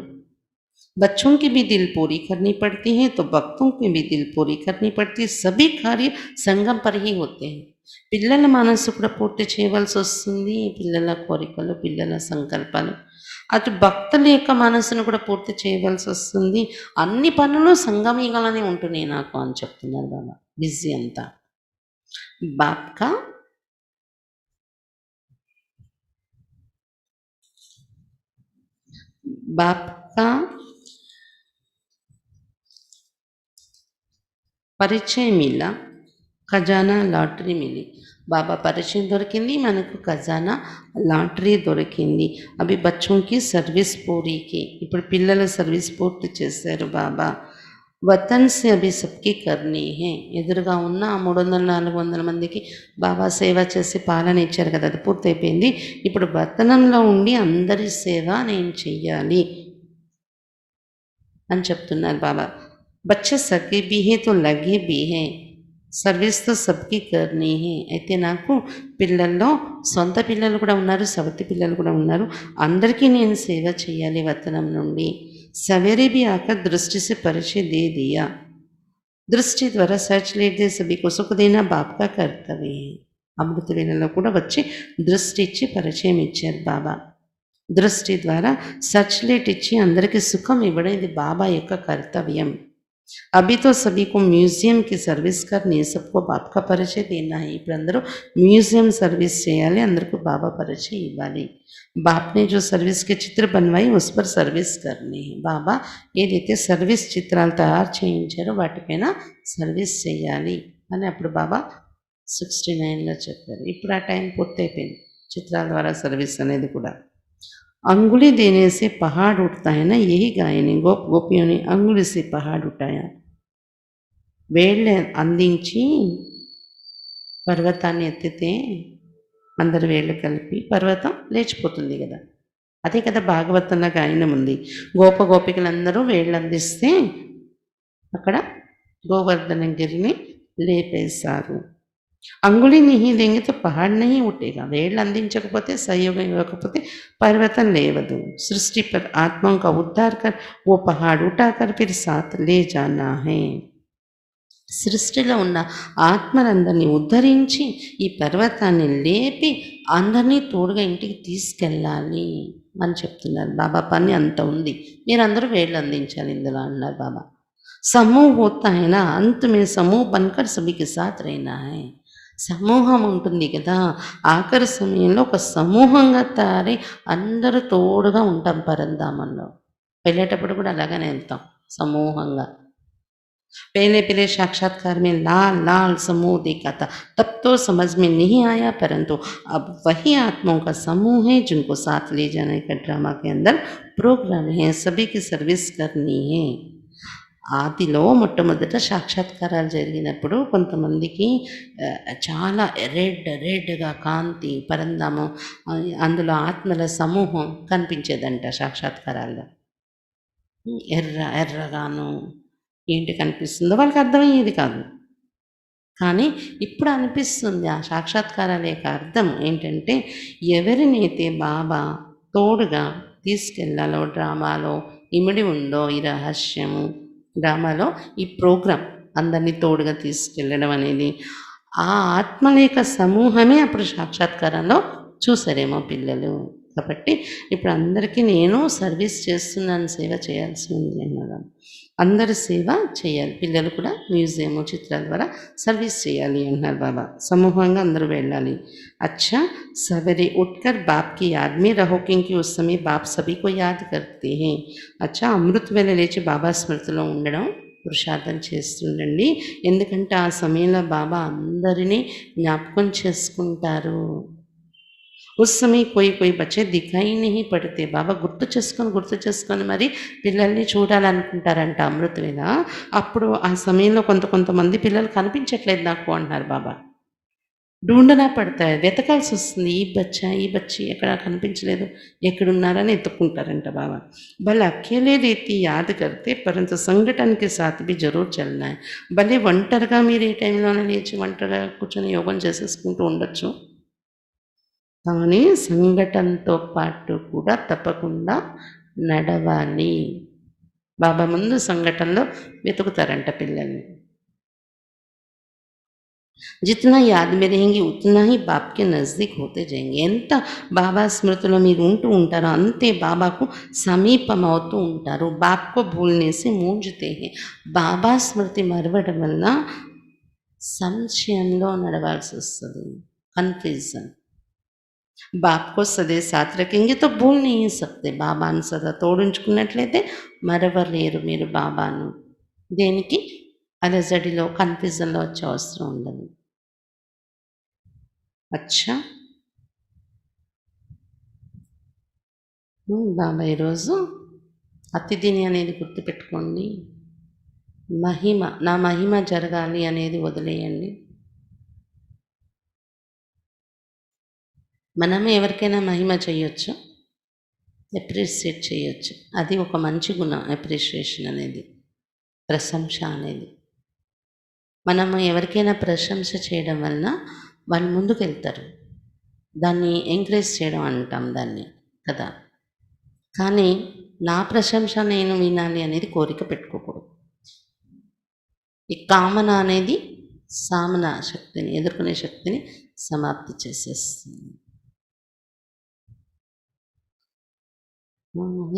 बच्चों की भी दिल पूरी करनी पड़ती है तो भक्तों की भी दिल पूरी करनी पड़ती है. सभी कार्य संगम पर ही होते हैं. పిల్లల మనసు కూడా పూర్తి చేయవలసి వస్తుంది. పిల్లల కోరికలు, పిల్లల సంకల్పాలు, అటు భక్తుల యొక్క మనసును కూడా పూర్తి చేయవలసి వస్తుంది. అన్ని పనులు సంగమీగానే ఉంటున్నాయి నాకు అని చెప్తున్నారు బాబా. బిజీ అంతా బాప్కా బాప్కా పరిచయం మిలా, ఖజానా లాటరీ మిలి. బాబా పరిచయం దొరికింది, మనకు ఖజానా లాటరీ దొరికింది. అవి బచ్చోంకి సర్వీస్ పూరీకి. ఇప్పుడు పిల్లల సర్వీస్ పూర్తి చేశారు బాబా. వతన్ సే అభి సబ్కి కర్నీ హే. ఎదురుగా ఉన్న 300-400 మందికి బాబా సేవ చేసి పాలన ఇచ్చారు కదా, అది పూర్తయిపోయింది. ఇప్పుడు వతనంలో ఉండి అందరి సేవ నేను చెయ్యాలి అని చెప్తున్నారు బాబా. బచ్చే సగే భీ హే తో లగే భీ హే. సర్వీస్ తో సబ్కి కర్నీ హే. అయితే నాకు పిల్లల్లో సొంత పిల్లలు కూడా ఉన్నారు, సవతి పిల్లలు కూడా ఉన్నారు. అందరికీ నేను సేవ చేయాలి వతనం నుండి. సవేరే భీ ఆకర్ దృష్టి से परिचय दे दिया. దృష్టి ద్వారా సర్చ్ లేదే సభీకు సుఖ దేనా బాప్ కా కర్తవ్య హై. అమృత వేళలో కూడా వచ్చి దృష్టి ఇచ్చి పరిచయం ఇచ్చారు బాబా. దృష్టి ద్వారా సర్చ్ లైట్ ఇచ్చి అందరికీ సుఖం ఇవ్వడం ఇది బాబా యొక్క కర్తవ్యం. अभी तो सभी को म्यूजियम की सर्विस करनी है, सबको बाप का परिचय देना है. ఇప్పుడు అందరూ म्यूजियम सर्विस చేయాలి, అందరికీ బాబా పరిచయం ఇవ్వాలి. बाप ने जो सर्विस के चित्र बनवाई उस पर सर्विस करनी है. బాబా ఏదైతే సర్వీస్ చిత్రాలు తయారు చేయించారో వాటిపైన సర్వీస్ చేయాలి అని అప్పుడు బాబా 69లో చెప్పారు. ఇప్పుడు ఆ టైం పూర్తయిపోయింది. చిత్రాల ద్వారా సర్వీస్ అనేది కూడా. अंगुली देने से पहाड़ उठता है ना, यही गायनी गोप गोपियों ने अंगुली से पहाड़ उठाया. వేళ్ళ అందించి పర్వతాన్ని ఎత్తితే అందరు వేళ్ళు కలిపి పర్వతం లేచిపోతుంది కదా. అదే కదా భాగవతంలో గాయనం ఉంది. గోప గోపికలందరూ వేళ్ళు అందిస్తే అక్కడ గోవర్ధనగిరిని లేపేశారు. అంగుళి नहीं देंगे तो पहाड़ नहीं उठेगा. వేళ్ళు అందించకపోతే సహయోగం ఇవ్వకపోతే పర్వతం లేవదు. सृष्टि पर आत्माओं का उद्धार कर वो पहाड़ उठाकर फिर साथ ले जाना है. సృష్టిలో ఉన్న ఆత్మలందరినీ ఉద్ధరించి ఈ పర్వతాన్ని లేపి అందరినీ తోడుగా ఇంటికి తీసుకెళ్ళాలి అని చెప్తున్నారు. బాబా పని అంత ఉంది. మీరందరూ వేళ్ళందించాలి ఇందులో అన్నారు బాబా. సమూహ హోతా హై నా, అంత్ మే సమూహ బన్‌కర్ సభీ కే సాత్ రెహనా హై. సమూహం ఉంటుంది కదా! ఆఖరి సమయంలో ఒక సమూహంగా తయారై అందరూ తోడుగా ఉంటాం పరంధామంలో. వెళ్ళేటప్పుడు కూడా అలాగనే ఎళ్తాం సమూహంగా. पहले-पहले साक्षात्कार में लाल-लाल समूह देखा था, तब तो समझ में नहीं आया, परंतु अब वही आत्माओं का समूह है जिनको साथ ले जाने का ड्रामा के अंदर प्रोग्राम है, सभी की सर्विस करनी है. ఆదిలో మొట్టమొదట సాక్షాత్కారాలు జరిగినప్పుడు కొంతమందికి చాలా రెడ్‌గా కాంతి, పరంధామం అందులో ఆత్మల సమూహం కనిపించేదంట సాక్షాత్కారాల్లో. ఎర్రగాను ఏంటి కనిపిస్తుందో వాళ్ళకి అర్థమయ్యేది కాదు. కానీ ఇప్పుడు అనిపిస్తుంది ఆ సాక్షాత్కారాల యొక్క అర్థం ఏంటంటే, ఎవరినైతే బాబా తోడుగా తీసుకెళ్ళాలో డ్రామాలో ఇమిడి ఉందో ఈ రహస్యము, డ్రామాలో ఈ ప్రోగ్రామ్ అందరినీ తోడుగా తీసుకెళ్ళడం అనేది, ఆ ఆత్మల యొక్క సమూహమే అప్పుడు సాక్షాత్కారంలో చూసారేమో పిల్లలు. కాబట్టి ఇప్పుడు అందరికీ నేను సర్వీస్ చేస్తున్నాను, సేవ చేయాల్సి ఉంది అన్నారు. అందరూ సేవ చేయాలి. పిల్లలు కూడా మ్యూజియము, చిత్రాల ద్వారా సర్వీస్ చేయాలి అంటున్నారు బాబా. సమూహంగా అందరూ వెళ్ళాలి. अच्छा सवेरे उठकर बाप की याद में रहो क्योंकि उस समय बाप सभी को याद करते हैं. अच्छा అమృత వేళ లేచి బాబా స్మృతిలో ఉండడం పురుషార్థం చేస్తుండండి. ఎందుకంటే ఆ సమయంలో బాబా అందరినీ జ్ఞాపకం చేసుకుంటారు. ఉస్ సమయ కోయి బచ్చే దిఖాయి నహీ పడితే బాబా గుర్తు చేసుకొని మరి పిల్లల్ని చూడాలనుకుంటారంట అమృతవేళ. అప్పుడు ఆ సమయంలో కొంతమంది పిల్లలు కనిపించట్లేదు నాకు అంటున్నారు బాబా. ఢూండనా పడతా है, వెతకాల్సొస్తుంది. ఈ బచ్చి ఎక్కడా కనిపించలేదు. ఎక్కడున్నారని ఎతుక్కుంటారంట బాబా. భలే అకేలే రీతి యాద్ కర్తే పరంతు సంఘటన కే సాత్ భీ జరూర్ చల్నా హై. భలే ఒంటరిగా మీరు ఏ టైంలోనే లేచి ఒంటరిగా కూర్చొని యోగం చేసేసుకుంటూ ఉండొచ్చు. కానీ సంఘటనతో పాటు కూడా తప్పకుండా నడవాలి. బాబా ముందు సంఘటనలో వెతుకుతారంట పిల్లల్ని. జిतना యాద్ में रहेंगे उतना ही बाप के नज़दीक होते जाएंगे. ఎంత బాబా స్మృతిలో మీరు ఉంటూ ఉంటారో అంతే బాబాకు సమీపమవుతూ ఉంటారు. బాప్‌కో భూల్నే से मूंझते हैं. బాబా స్మృతి మరవడం వల్ల సంశయంలో నడవాల్సొస్తది. కన్‌ఫ్యూజన్. బాప్ को सदैव साथ रखेंगे तो भूल नहीं सकते. బాబాను సదా తోడుంచుకున్నట్లయితే మరవలేరు మీరు బాబాను. దేనికి అలజడిలో, కన్‌ఫ్యూజన్‌లో వచ్చే అవసరం ఉండదు. అచ్చా! బాబా ఈరోజు అతిథిని అనేది గుర్తుపెట్టుకోండి. నా మహిమ జరగాలి అనేది వదిలేయండి. మనమే ఎవరికైనా మహిమ చేయొచ్చు. అప్రిషియేట్ చేయొచ్చు. అది ఒక మంచి గుణం అప్రిషియేషన్ అనేది. ప్రశంస అనేది. మనము ఎవరికైనా ప్రశంస చేయడం వలన వాళ్ళు ముందుకెళ్తారు. దాన్ని ఎంకరేజ్ చేయడం అంటాం దాన్ని కదా! కానీ నా ప్రశంస నేను వినాలి అనేది కోరిక పెట్టుకోకూడదు. ఈ కామన అనేది సామన శక్తిని, ఎదుర్కొనే శక్తిని సమాప్తి చేసేస్తుంది.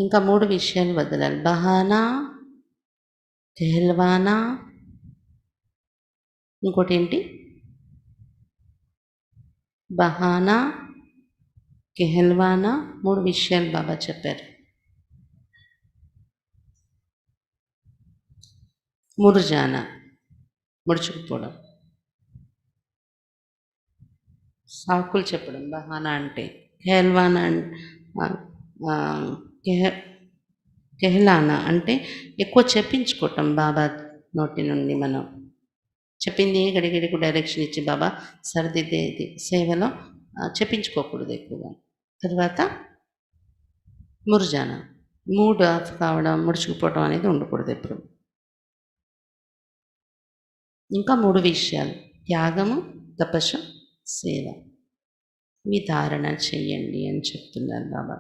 ఇంకా 3 విషయాలు వదలాలి. బహానా, కెహల్వానా, ఇంకోటేంటి? బహానా, కెహల్వానా 3 విషయాలు బాబా చెప్పారు. ముర్జానా ముడుచుకుపోవడం. సాకులు చెప్పడం బహానా అంటే. కెహల్వానా కెహ కెహలానా అంటే ఎక్కువ చెప్పించుకోవటం బాబా నోటి నుండి మనం. చెప్పింది గడిగడికి డైరెక్షన్ ఇచ్చి బాబా సరిదిద్దేది సేవలో చెప్పించుకోకూడదు ఎక్కువగా. తర్వాత ముర్జానా మూడ్ ఆఫ్ కావడం, ముడుచుకుపోవడం అనేది ఉండకూడదు ఎప్పుడు. ఇంకా 3 విషయాలు త్యాగము, తపస్సు, సేవ. ఇవి ధారణ చెయ్యండి అని చెప్తున్నారు బాబా.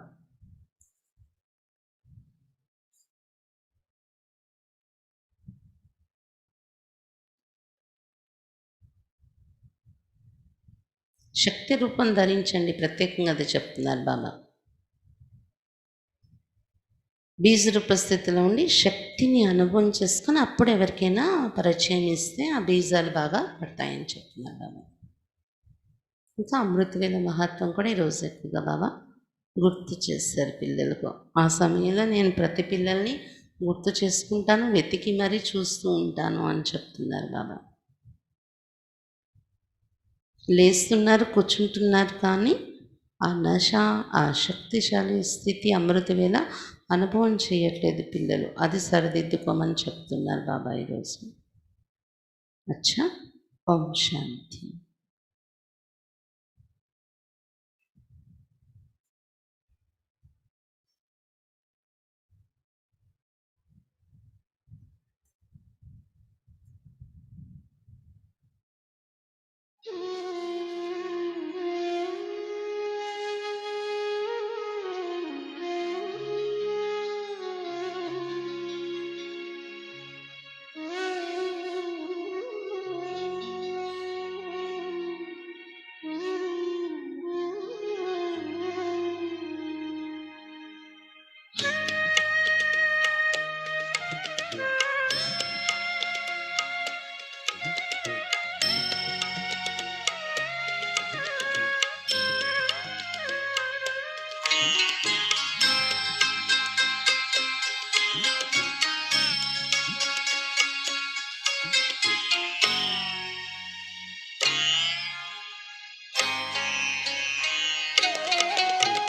శక్తి రూపం ధరించండి, ప్రత్యేకంగా అది చెప్తున్నారు బాబా. బీజ రూప స్థితిలో ఉండి శక్తిని అనుభవం చేసుకొని అప్పుడు ఎవరికైనా పరిచయం ఇస్తే ఆ బీజాలు బాగా పడతాయని చెప్తున్నారు బాబా. ఇంకా అమృతవేళ మహత్వం కూడా ఈరోజు ఎక్కువగా బాబా గుర్తు చేశారు పిల్లలకు. ఆ సమయంలో నేను ప్రతి పిల్లల్ని గుర్తు చేసుకుంటాను, వెతికి మరీ చూస్తూ ఉంటాను అని చెప్తున్నారు బాబా. లేస్తున్నారు, కూర్చుంటున్నారు, కానీ ఆ నశ, ఆ శక్తిశాలి స్థితి అమృతవేళ అనుభవం చేయట్లేదు పిల్లలు. అది సరిదిద్దుకోమని చెప్తున్నారు బాబా ఈరోజు. అచ్చా, ఓం శాంతి.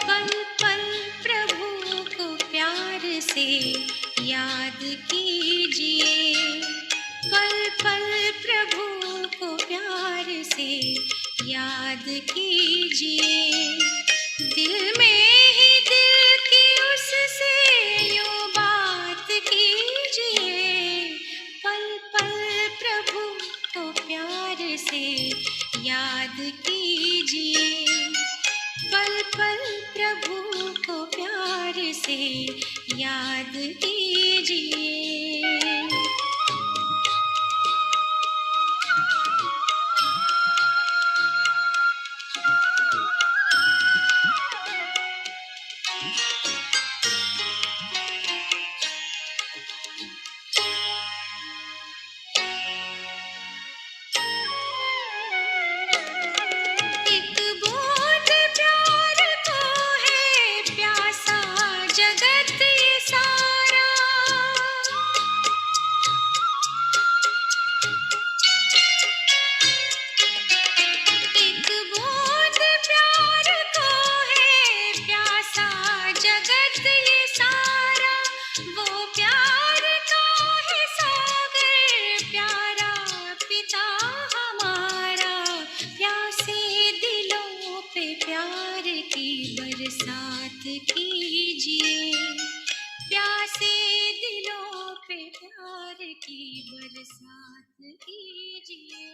पल पल प्रभु को प्यार से याद कीजिए, पल पल प्रभु को प्यार से याद कीजिए, दिल में ही दिल की उससे यूं बात कीजिए, पल पल प्रभु को प्यार से याद कीजिए, पल पल प्रभु को प्यार से याद कीजिए। एक बूंद प्यार को है प्यासा जगत ये सारा, एक बूंद प्यार को है प्यासा जगत ये सारा, वो प्यार का है सागर प्यारा पिता हमारा, प्यासे दिलों पे प्यार की बरसात कीजिए, प्यासे दिलों पे प्यार की बरसात कीजिए।